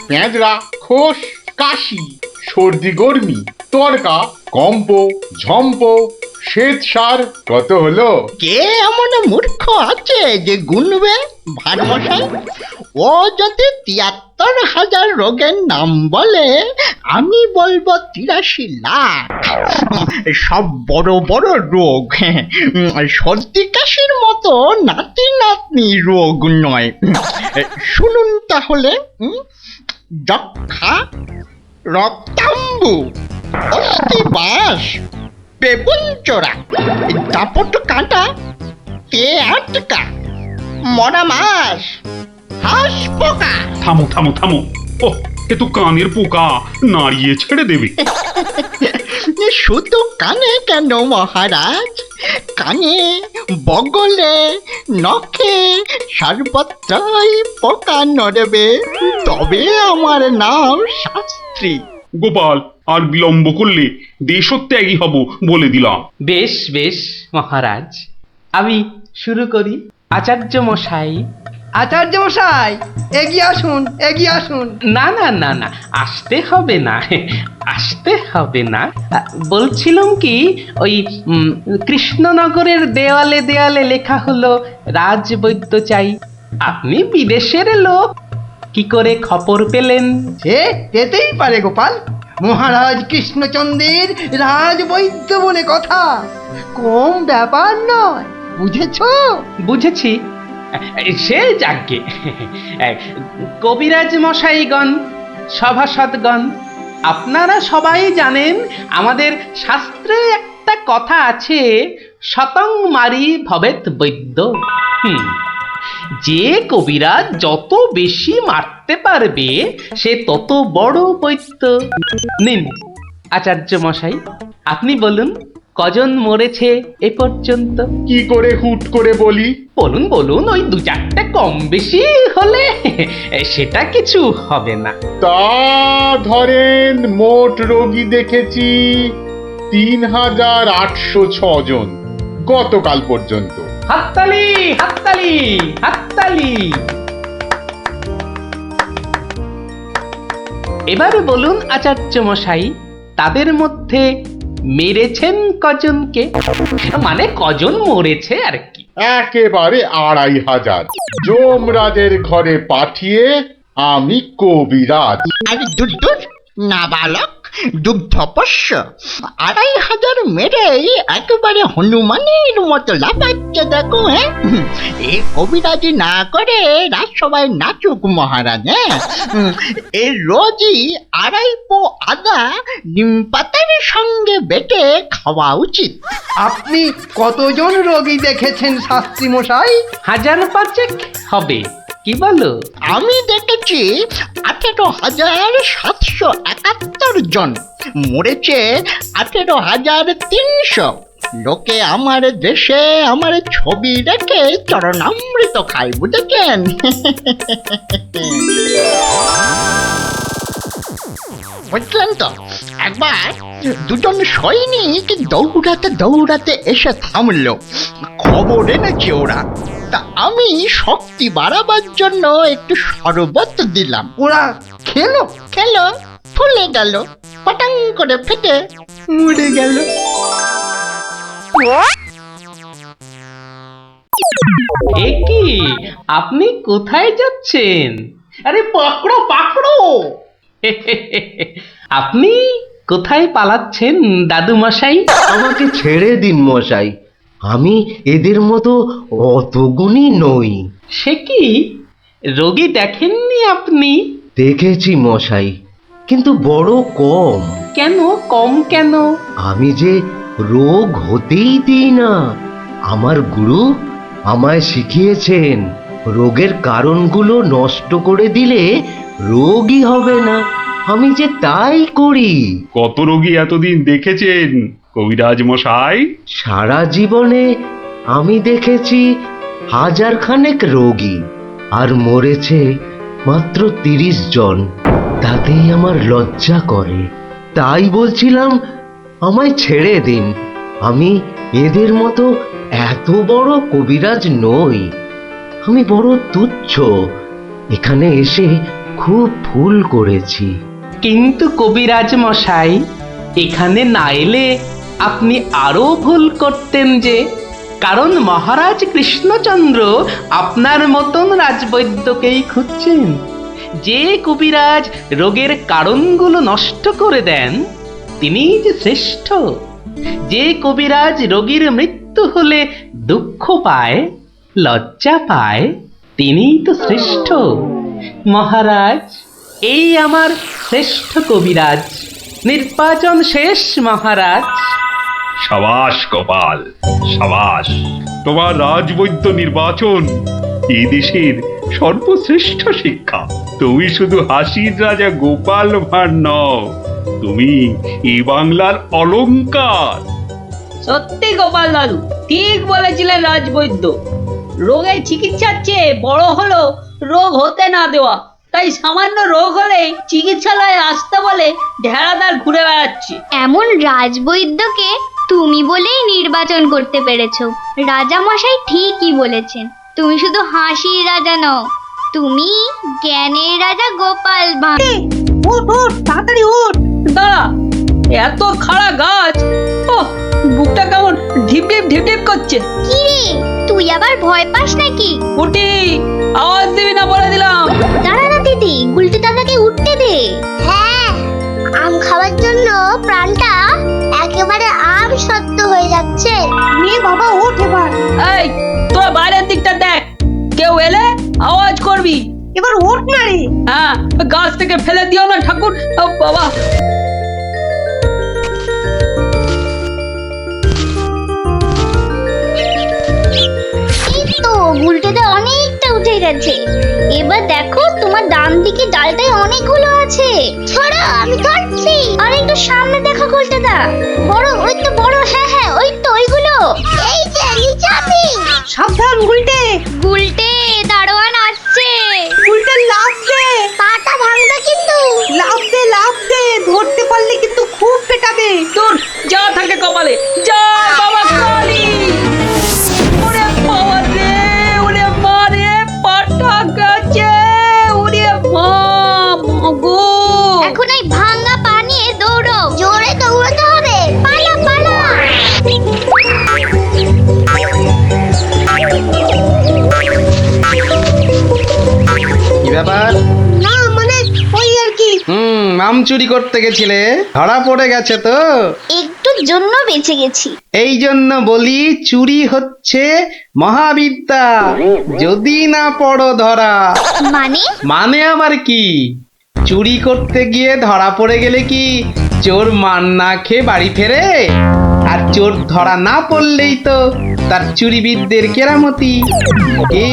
E: পেঁজরা, খোস, কাশি, সর্দি গর্মি, তরকা, কম্প, ঝম্প, শ্বেতসার, কত হলো?
F: কে এমন মূর্খ আছে যে গুনবে ভারমশাই? ও যদি ৭৩,০০০ রোগের নাম বলে, আমি বলবো ৮৩ লাখ। সব বড় বড় রোগ, সর্দি কাশির মতো নাতি নাতনি রোগ নয়। শুনুন তাহলে, যক্ষা, রক্তাম্বু, অস্থিবাস, বেগুন চোরা, দাপট কাঁটা, আটকা, মরা মাছ, হাঁস পোকা।
H: থামো থামো থামো, ও এ তো কানের পোকা, নাড়িয়ে ছেড়ে দেবে।
F: শুধু কানে কেন মহারাজ, কানে, বগলে, নখে, সর্বত্রই পোকা নড়বে, তবে আমার নাম শাস্ত্রী।
H: গোপাল, আর বিলম্ব করলে দেশত্যাগী হব বলে দিলাম।
J: বেশ বেশ মহারাজ, আমি শুরু করি। আচার্য মশাই,
I: আচার্য মশাই, এগিয়ে আসুন এগিয়ে আসুন।
J: না না না না, আসতে হবে না, আসতে হবে না। বলছিলাম কি, ওই কৃষ্ণনগরের দেওয়ালে দেওয়ালে লেখা হলো রাজবৈদ্য চাই। আপনি বিদেশের লোক, কি করে খবর পেলেন?
I: সে যেতেই পারে গোপাল, মহারাজ কৃষ্ণচন্দ্রের রাজবৈদ্য বলে কথা, কম ব্যাপার নয়, বুঝেছো?
J: বুঝেছি, সে যাকে। কবিরাজ মশাইগণ, সভাসদগণ, আপনারা সবাই জানেন আমাদের শাস্ত্রে একটা কথা আছে, শতং মারি ভবেত বৈদ্য। যে কবিরাজ যত বেশি মারতে পারবে সে তত বড় বৈদ্য। নিন আচার্য মশাই, আপনি বলুন কজন মরেছে এ পর্যন্ত?
E: কি করে হুট করে বলি?
J: বলুন বলুন, ওই ২-৪টে কম বেশি হলে সেটা কিছু হবে না।
E: তা ধরেন মোট রোগী দেখেছি ৩,৮০৬ জন গতকাল পর্যন্ত।
J: হাততালি হাততালি হাততালি। এবার বলুন আচার্য মশাই, তাদের মধ্যে মেরেছেন কজনকে? মানে কজন মরেছে আর কি।
E: একেবারে ২৫০০০। যমরাজের ঘরে পাঠিয়ে আমি কবিরাজ।
F: আরে দূর দূর, নাবালক, দুগ্ধপোষ্য, ২৫০০ মেরেই একেবারে হনুমানের মতো লাফাচ্ছে দেখো। হ্যাঁ, এ কবিরাজি না করে রাজসভায় নাচুক মহারাজ। এর রোজই ২.৫ পো আদা নিম পাতার সঙ্গে বেটে খাওয়া উচিত।
I: আপনি কতজন রোগী দেখেছেন শাস্ত্রী মশাই?
J: ১৫০০ হবে, কি বলো?
F: আমি দেখেছি ১৮,৭৭১ জন, মরেছে ১৮,৩০০।
K: লোকে আমার দেশে আমার ছবি রেখে চরণামৃত খায়, বুঝেছেন? বুঝলেন তো? একবার দুজন সৈনিক দৌড়াতে দৌড়াতে এসে থামলো। খবর এনেছে ওরা। তা আমি শক্তি বাড়াবার জন্য একটু শরবত দিলাম। ওরা খেলো খেলো, ফুলে গেল, পটাং করে ফেটে মরে গেল।
J: এ কি, আপনি কোথায় যাচ্ছেন? আরে পাকড়ো পাকড়ো! আপনি কোথায় পালাচ্ছেন দাদু মশাই?
M: আমাকে ছেড়ে দিন মশাই, আমি এদের মতো অত গুণী নই।
J: সে কি, রোগী দেখেননি আপনি?
M: দেখেছি মশাই, কিন্তু বড় কম।
J: কেন কম কেন?
M: আমি যে রোগ হতেই দিই না। আমার গুরু আমায় শিখিয়েছেন, রোগের কারণগুলো নষ্ট করে দিলে রোগই হবে না। আমি যে তাই করি।
H: কত রোগী এতদিন দেখেছেন কবিরাজ মশাই?
M: সারা জীবনে আমি দেখেছি 1000 খানেক রোগী, আর মরেছে মাত্র 30 জন। তাতেই আমার লজ্জা করে। তাই বলছিলাম আমায় ছেড়ে দিন। আমি এদের মতো এত বড় কবিরাজ নই। আমি বড় তুচ্ছ। এখানে এসে খুব ভুল করেছি।
J: কিন্তু কবিরাজ মশাই, এখানে না এলে আপনি আরো ভুল করতেন যে। কারণ মহারাজ কৃষ্ণচন্দ্র আপনার মতন রাজবৈদ্যকেই খুঁজছেন। যে কবিরাজ রোগের কারণগুলো নষ্ট করে দেন, তিনিই যে শ্রেষ্ঠ। যে কবিরাজ রোগীর মৃত্যু হলে দুঃখ পায়, লজ্জা পায়, তিনিই তো শ্রেষ্ঠ। মহারাজ, এই আমার শ্রেষ্ঠ কবিরাজ। নির্বাচন শেষ মহারাজ।
H: সাবাস গোপাল, সাবাস! তোমার রাজবৈদ্য নির্বাচন এই দেশের সর্বশ্রেষ্ঠ শিক্ষা। তুমি শুধু হাসির রাজা গোপাল ভাঁড় নও, তুমি এই বাংলার অলংকার।
A: সত্যি গোপাল দাদু ঠিক বলেছিলেন রাজবৈদ্য। রোগের চিকিৎসার চেয়ে বড় হলো রোগ হতে না দেওয়া। তাই সামান্য রোগ হলেই চিকিৎসালয়ে আসতে বলে ঢেড়াদার ঘুরে বেড়াচ্ছে।
B: এমন রাজবৈদ্যকে তুমি বলেই নির্বাচন করতে পেরেছো। রাজা মশাই ঠিকই বলেছেন, তুমি শুধু হাসির রাজা নও, তুমি জ্ঞানের রাজা গোপাল ভাঁড়।
A: ওঠ ওঠ, তাড়াতাড়ি ওঠ। দাঁড়া, এত খাড়া গাছ, ও বুকটা কেমন ঢিপ ঢিপ ঢিপ ঢিপ করছে।
B: কি রে, তুই আবার ভয় পাস নাকি?
A: উঠি, আওয়াজ দিবি না বলে দিলাম।
B: দাঁড়া না দিদি, গুলটি দাদাকে উঠতে দে। হ্যাঁ, আম খাওয়ার জন্য প্রাণটা একেবারে আম সত্য হয়ে যাচ্ছে।
O: নে বাবা ওঠ এবার।
A: এই, তোরা বাইরের দিকটা দেখ, কেউ এলে আওয়াজ করবি।
O: এবার ওঠ না রে।
A: হ্যাঁ, গাছ থেকে ফেলে দিও না ঠাকুর। ও বাবা,
B: গুলটেতে অনেকটা উঠে গেছে। এবার দেখো তোমার ডান দিকে ডালটায় অনেকগুলো আছে। ছড়া, আমি ধরছি। আর একটু সামনে দেখো গুলটেদা, বড়, ওই তো বড়। হ্যাঁ হ্যাঁ, ওই তো ওইগুলো। এই যে নিচে আমি।
O: সাবধান গুলটে।
B: গুলটে, দারোয়ান আসছে।
O: গুলটে লাফ দে।
B: পাটা ভাঙবে কিন্তু।
O: লাফ দে লাফ দে, ধরতে পারলে কিন্তু খুব পেটাবে।
A: তোর যা থাকে কপালে। যা বাবা কালী। ওরে বাবা রে, ওরে মা রে, পাটা গেছে। ওরে মা, মাগো।
B: এখন এই ভাঙা পা নিয়ে দৌড়ো। জোরে দৌড়াতে হবে। পালা পালা।
C: কি ব্যাপার?
O: না মানে ওই আর কি।
C: আম চুরি করতে গেছিলে, ধরা পড়ে গেছে তো?
B: একটুর জন্য বেঁচে গেছি।
C: এই জন্য বলি, চুরি হচ্ছে মহাবিদ্যা, যদি না পড়ো ধরা।
B: মানে?
C: মানে আবার কি? চুরি করতে গিয়ে ধরা পড়ে গেলে কি চোর মান না খেয়ে বাড়ি ফেরে? আর চোর ধরা না পড়লেই তো তার চুরিবিদদের কেরামতি। কি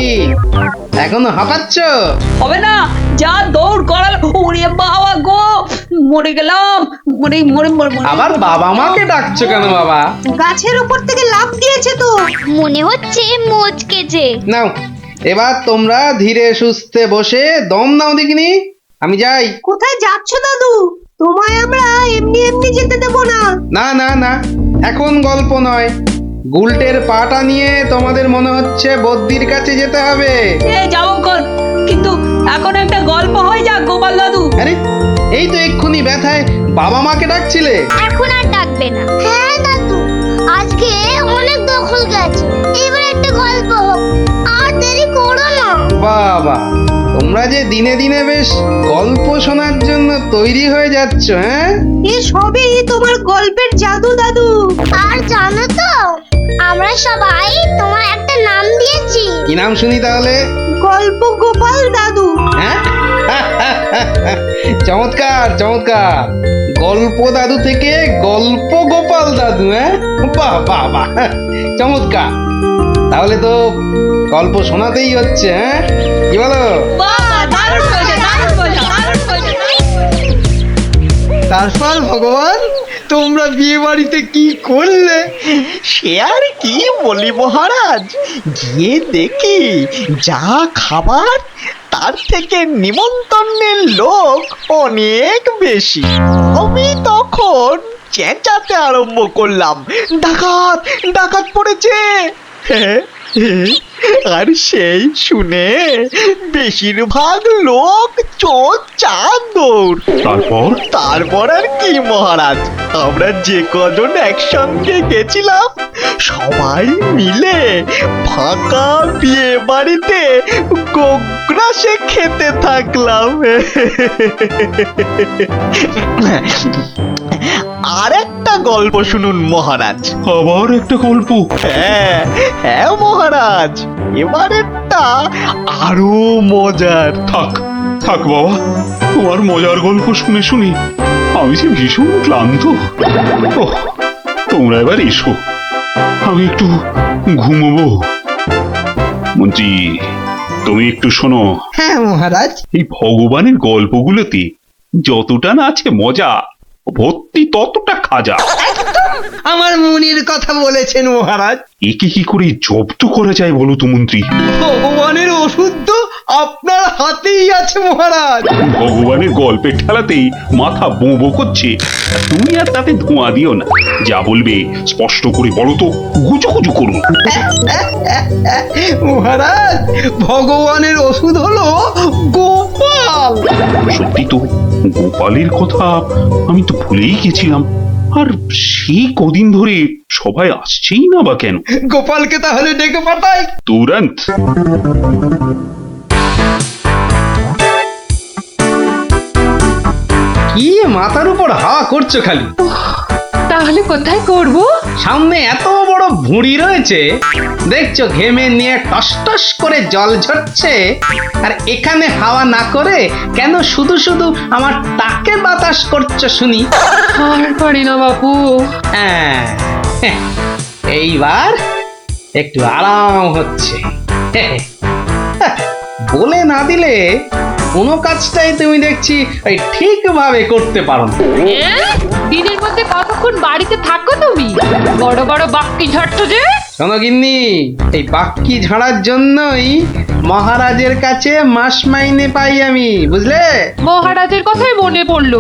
C: এখনো হাঁপাচ্ছ?
A: হবে না, যা দৌড় করাল, ওরে বাবা গো, মরে গেলাম, মরে মরে মরে মরে।
C: আবার বাবা মাকে ডাকছো কেন বাবা?
O: গাছের উপর থেকে লাফ দিয়েছে তো।
B: মনে হচ্ছে মচকেছে।
C: নাও এবার তোমরা ধীরে সুস্থে বসে দম নাও দেখিনি, আমি যাই।
O: কোথায় যাচ্ছ দাদু? তোমায় আমরা এমনি এমনি যেতে দেব না।
C: না না না, এখন গল্প নয়। গুলটের পাটা নিয়ে তোমাদের মনে হচ্ছে বদ্যির কাছে যেতে হবে।
A: যাবো কর, কিন্তু এখন একটা গল্প হয়ে যাক গোপাল দাদু।
C: আরে এই তো এক্ষুনি ব্যথায় বাবা মাকে ডাকছিলে।
B: এখন আর ডাকবে না। হ্যাঁ দাদু, আজকে অনেক দখল গেছে, এবার একটা গল্প হোক, আর দেরি করো না।
C: বাবা, তোমরা যে দিনে দিনে বেশ গল্প শোনার জন্য তৈরি হয়ে যাচ্ছ। হ্যাঁ,
O: এ সবই তোমার গল্পের জাদু দাদু।
B: আর জানো তো, আমরা সবাই তোমার একটা নাম দিয়েছি।
C: কি নাম শুনি তাহলে?
O: গল্প গোপাল দাদু।
C: হ্যাঁ, চমৎকার চমৎকার। গল্প দাদু থেকে গল্প গোপাল দাদু। হ্যাঁ, বাহ বাহ বাহ, চমৎকার। তাহলে তো গল্প শোনাতেই হচ্ছে। হ্যাঁ, কি বলো?
I: তারপর ভগবান, তোমরা বিয়ে বাড়িতে কি করলে?
K: সে আর কি বলি মহারাজ, গিয়ে দেখি যা খাবার তার থেকে নিমন্ত্রণের লোক অনেক বেশি। আমি তখন চেঁচাতে আরম্ভ করলাম, ডাকাত ডাকাত পড়েছে। আর সেই শুনে বেশিরভাগ লোক চোর চাঁদ দৌড়। তারপর আর কি মহারাজ, আমরা যে কজন একসঙ্গে গেছিলাম সবাই মিলে ফাঁকা বিয়ে বাড়িতে গোগ্রাসে খেতে থাকলাম। আর একটা গল্প শুনুন মহারাজ।
H: আবার একটা গল্প?
K: হ্যাঁ হ্যাঁ মহারাজ, এবারেরটা আরো মজার।
H: থাক থাক বাবা, তোমার মজার গল্প শুনে শুনে আমি যে ভীষণ ক্লান্ত। ওহ, তোমরা এবার এসো, আমি একটু ঘুমোবো। মন্ত্রী, তুমি একটু শোনো।
I: হ্যাঁ মহারাজ।
H: এই ভগবানের গল্পগুলোতে যতটা না আছে মজা, ভর্তি ততটা খাজা।
I: আমার মনের কথা বলেছেন মহারাজ।
H: একে কি করে জব্দ করা যায় বলো তো মন্ত্রী?
I: ভগবানের ওষুধ তো আপনার হাতেই আছে মহারাজ।
H: ভগবানের গল্পের ঠেলাতেই মাথা বোঁ করছে, আর তুমি আর তাতে ধোঁয়া দিও না। যা বলবে স্পষ্ট করে বলো তো, গুজু গুজু করুন।
I: মহারাজ, ভগবানের ওষুধ হলো গোপাল।
H: সত্যি তো, গোপালের কথা আমি তো ভুলেই গেছিলাম। আর সেই কদিন ধরে সবাই আসছেই না বা কেন?
I: গোপালকে তাহলে ডেকে পাঠাই
H: তুরন্ত।
C: কি মাথার উপর হাওয়া করছো খালি?
D: তাহলে কোথায় করব?
C: সামনে এত বড় ভুঁড়ি রয়েছে, দেখছো ঘেমে নিয়ে টস টস করে জল ঝরছে, আর এখানে হাওয়া না করে কেন শুধু শুধু আমার তাকে বাতাস করছো শুনি?
D: আর পারি না বাপু।
C: হ্যাঁ, এইবার একটু আরাম হচ্ছে। বলে না দিলে কোনো কাজটাই তুমি দেখছি ওই ঠিকভাবে করতে পারো না।
D: দিনের মধ্যে কতক্ষণ বাড়িতে থাকো তুমি? বড় বড় বাক্কি ঝাড়ছো যে।
C: শোনো গিন্নি, এই বাক্কি ঝাড়ার জন্যই মহারাজের কাছে মাস মাইনে পাই আমি, বুঝলে?
D: মহারাজের কথাই মনে পড়লো,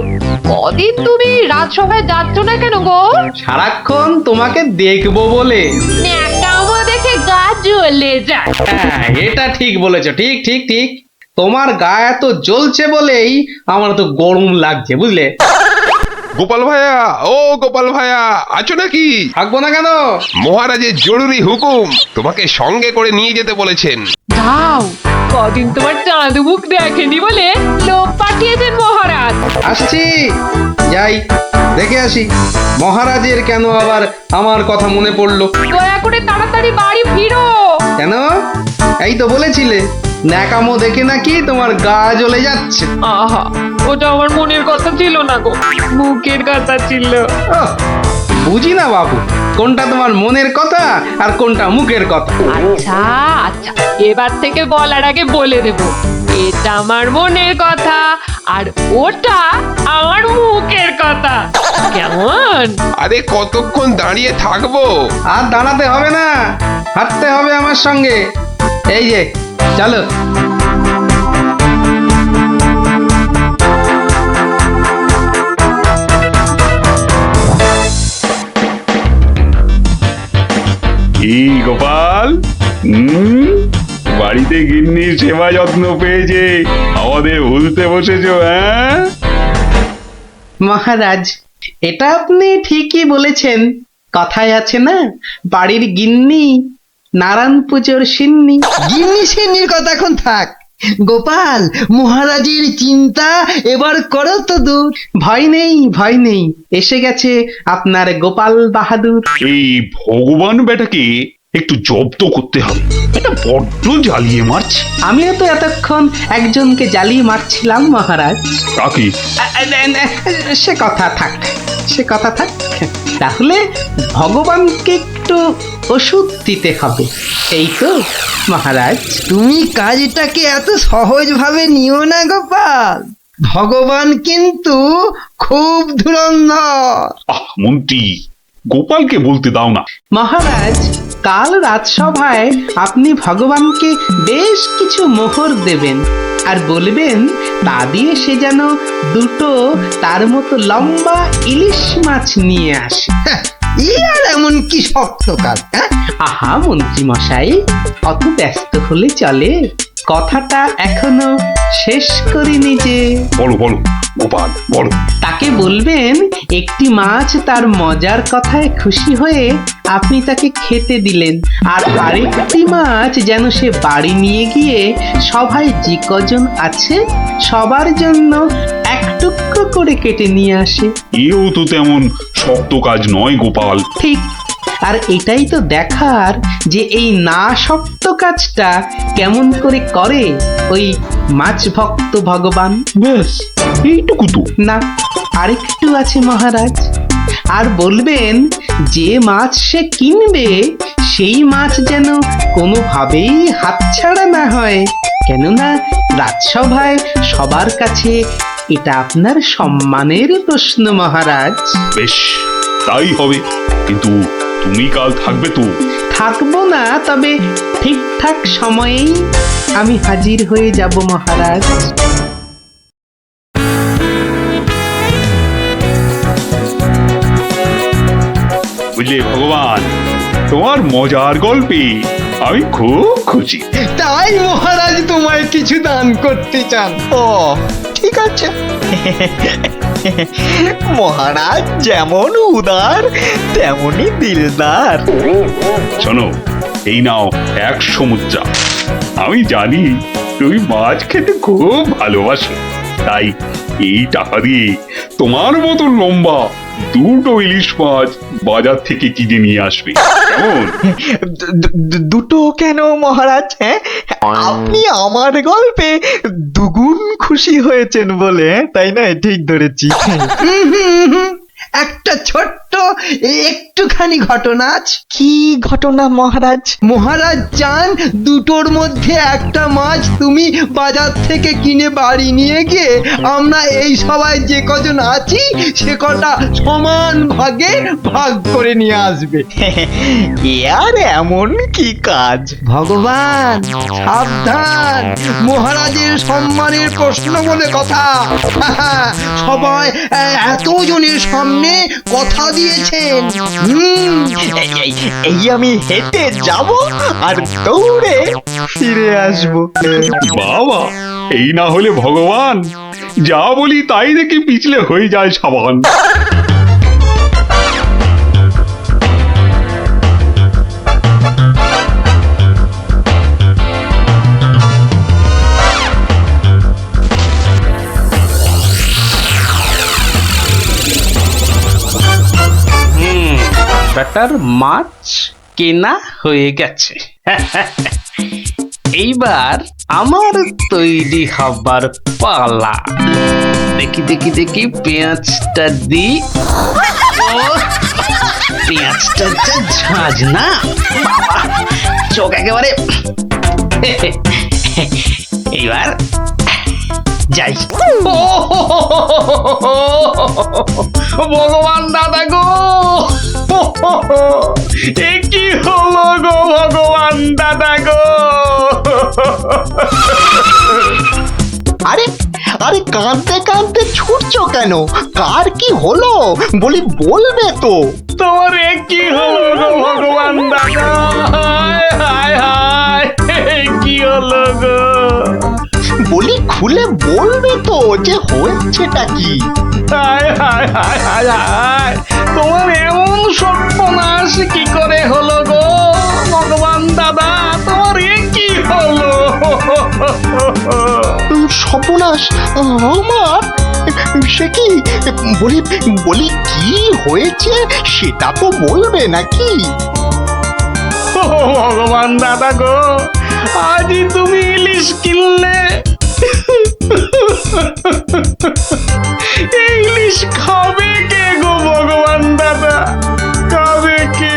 D: কদিন তুমি রাজসভায় যাচ্ছ না কেন গো?
C: সারাক্ষণ তোমাকে দেখবো বলে।
D: ন্যাকামো দেখে গা জ্বলে যায়।
C: হ্যাঁ, এটা ঠিক বলেছো, ঠিক ঠিক ঠিক। তোমার গা এত জ্বলছে বলেই আমার তো গরম লাগছে, বুঝলে?
P: গোপাল ভাইয়া, ও গোপাল ভাইয়া, আছো নাকি?
C: থাকবো না কেন?
P: মহারাজের জরুরি হুকুম, তোমাকে সঙ্গে করে নিয়ে যেতে বলেছেন।
D: যাও, কদিন তোমার চাঁদ মুখ দেখেনি বলে লোক পাঠিয়েছেন মহারাজ।
C: আসছি, যাই দেখে আসি মহারাজের কেন আবার আমার কথা মনে পড়লো।
D: দয়া করে তাড়াতাড়ি বাড়ি ফিরো।
C: কেন? এই তো বলেছিলে ন্যাকামো দেখে নাকি তোমার গা জ্বলে যাচ্ছে।
D: আহা, ওটা আমার মনের কথা ছিল না গো, মুখের কথা ছিল।
C: বুঝি না বাবু, কোনটা তোমার মনের কথা আর কোনটা মুখের কথা।
D: আচ্ছা আচ্ছা, এবার থেকে বলার আগে বলে দেব, এটা আমার মনের কথা আর ওটা আমার মুখের কথা। কেমন?
P: আরে কতক্ষণ দাঁড়িয়ে থাকবো?
C: আর দাঁড়াতে হবে না, হাঁটতে হবে আমার সঙ্গে। এই যে চলো।
H: কি গোপাল, বাড়িতে গিন্নির সেবা যত্ন পেয়েছে আমাদের ভুলতে বসেছো? হ্যাঁ
J: মহারাজ, এটা আপনি ঠিকই বলেছেন। কথায় আছে না, বাড়ির গিন্নি নারায়ণ পুজোর সিন্নি।
I: গিন্নি সিন্নির কথা এখন থাক। গোপাল, মহারাজের চিন্তা এবার করো তো দূর।
J: ভয় নেই, ভয় নেই, এসে গেছে আপনার গোপাল বাহাদুর।
H: এই ভগবান বেটাকে একটু জব্দ করতে হবে, এটা বড্ড জ্বালিয়ে মারছে।
J: আমিও তো এতক্ষণ একজনকে জ্বালিয়ে মারছিলাম মহারাজ।
H: কাকে?
J: সে কথা থাক, সে কথা থাক। তাহলে ভগবানকে একটু ওষুধ দিতে হবে, এই তো মহারাজ।
I: তুমি কাজটাকে এত সহজভাবে নিও না গোপাল, ভগবান কিন্তু খুব ধুরন্ধর।
H: মন্ত্রী, গোপালকে বলতে দাও না।
J: মহারাজ, কাল রাজসভায় আপনি ভগবানকে বেশ কিছু মোহর দেবেন আর বলবেন তা দিয়ে সে যেন দুটো তার মতো লম্বা ইলিশ মাছ নিয়ে আসে।
I: আর এমন কি শক্ত কাজ?
J: আহা মন্ত্রী মশাই, অত ব্যস্ত হলে চলে? কথাটা এখনো শেষ করিনি যে।
H: বলো বলো গোপাল, বলো।
J: তাকে বলবেন একটি মাছ তার মজার কথায় খুশি হয়ে আপনি তাকে খেতে দিলেন, আর আরেকটি মাছ যেন সে বাড়ি নিয়ে গিয়ে সবাই যে কজন আছে সবার জন্য এক টুকরো করে কেটে নিয়ে আসে।
H: এও তো তেমন শক্ত কাজ নয় গোপাল।
J: ঠিক, আর এটাই তো দেখার যে এই না শক্ত কাজটা কেমন করে করে ওই মাছ ভক্ত ভগবান।
H: ব্যাস এইটুকু তো?
J: না, আরেকটু আছে মহারাজ। আর বলবেন যে মাছ সে কিনবে সেই মাছ যেন কোনোভাবেই হাতছাড়া না হয়, কেননা রাজসভায় সবার কাছে এটা আপনার সম্মানের প্রশ্ন মহারাজ।
H: বেশ, তাই হবে, কিন্তু তুমি কাল থাকবে তো?
J: থাকবো না, তবে ঠিকঠাক সময়েই আমি হাজির হয়ে যাব মহারাজ।
H: বুঝলে ভগবান, তোমার মজার গল্পে আমি খুব খুশি।
I: তাই মহারাজ তোমায় কিছু দান করতে চান।
K: ও ঠিক আছে, মহারাজ যেমন উদার তেমনি দিলদার।
H: শোনো, এই নাও 100 মুদ্রা। আমি জানি তুমি মাছ খেতে খুব ভালোবাসো, তাই এই টাকা দিয়ে তোমার মতো লম্বা দুটো ইলিশ মাছ বাজার থেকে কিনে নিয়ে আসবে। কেমন?
K: দুটো কেন মহারাজ? হ্যাঁ, আপনি আমার গল্পে দুগুণ খুশি হয়েছেন বলে, তাই না? ঠিক ধরেছি।
I: একটা ছোট্ট একটুখানি ঘটনা আছে।
K: কি ঘটনা মহারাজ?
I: মহারাজ চান দুটোর মধ্যে একটা মাছ তুমি বাজার থেকে কিনে বাড়ি নিয়ে গিয়ে আমরা এই সবাই যে কজন আছি সে কটা সমান ভাগে ভাগ করে নিয়ে আসবে।
K: আর এমন কি কাজ?
I: ভগবান সাবধান, মহারাজের সম্মানের প্রশ্ন বলে কথা। সবাই এতজনের সামনে কথা দিয়েছেন।
K: এই আমি হেঁটে যাব আর দৌড়ে ফিরে আসবো।
H: বাবা, এই না হলে ভগবান, যা বলি তাই দেখি পিছলে হয়ে যায় সাবান।
J: ব্যাটার মাছ কেনা হয়ে গেছে। এইবার আমার তৈরি হবার পালা। দেখি দেখি দেখি পেঁয়াজটা দি। পেঁয়াজটা যা ঝাঁজ না, চোখ একেবারে এইবার যাই।
C: ভগবান দাদা গো, এ কি হলো গো ভগবান দাদা গো।
K: আরে আরে কাঁদতে কাঁদতে ছুটছো কেন? কার কি হলো বলি, বলবে তো।
C: তোমার এ কি হলো গো ভগবান দাদা, হায় হায় হায়, এ কি হলো গো।
K: বলি খুলে বলবে তো যে হয়েছেটা কি।
C: হায় হায় হায় হায় হায়, তোমার এমন সর্বনাশ কি করে হলো গো ভগবান দাদা, তোমার এ কি হলো।
K: সর্বনাশ আমার? সে কি? বলি বলি কি হয়েছে সেটা তো বলবে নাকি?
C: ও ভগবান দাদা গো, আজই তুমি ইলিশ কিনলে, এই ইলিশ খাবে কে গো ভগবান দাদা, খাবে কে?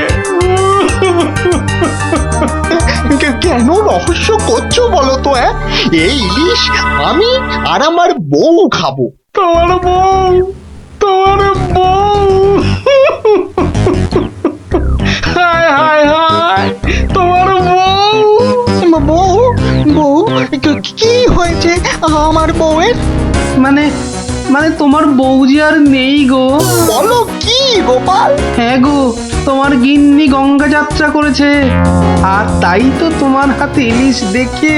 K: কেন রহস্য করছো বলো তো? এই ইলিশ আমি আর আমার বউ খাবো।
C: তোমার বউ? তোমার বউ? হায় হায় হায়, তোমার বউ?
K: বউ? বউ কি হয়েছে আমার বউয়ের?
J: মানে মানে তোমার বউ যে আর নেই গো।
K: বলো কি গোপাল?
J: হ্যাঁ গো, তোমার গিন্নি গঙ্গা যাত্রা করেছে, আর তাই তো তোমার হাতে ইলিশ দেখে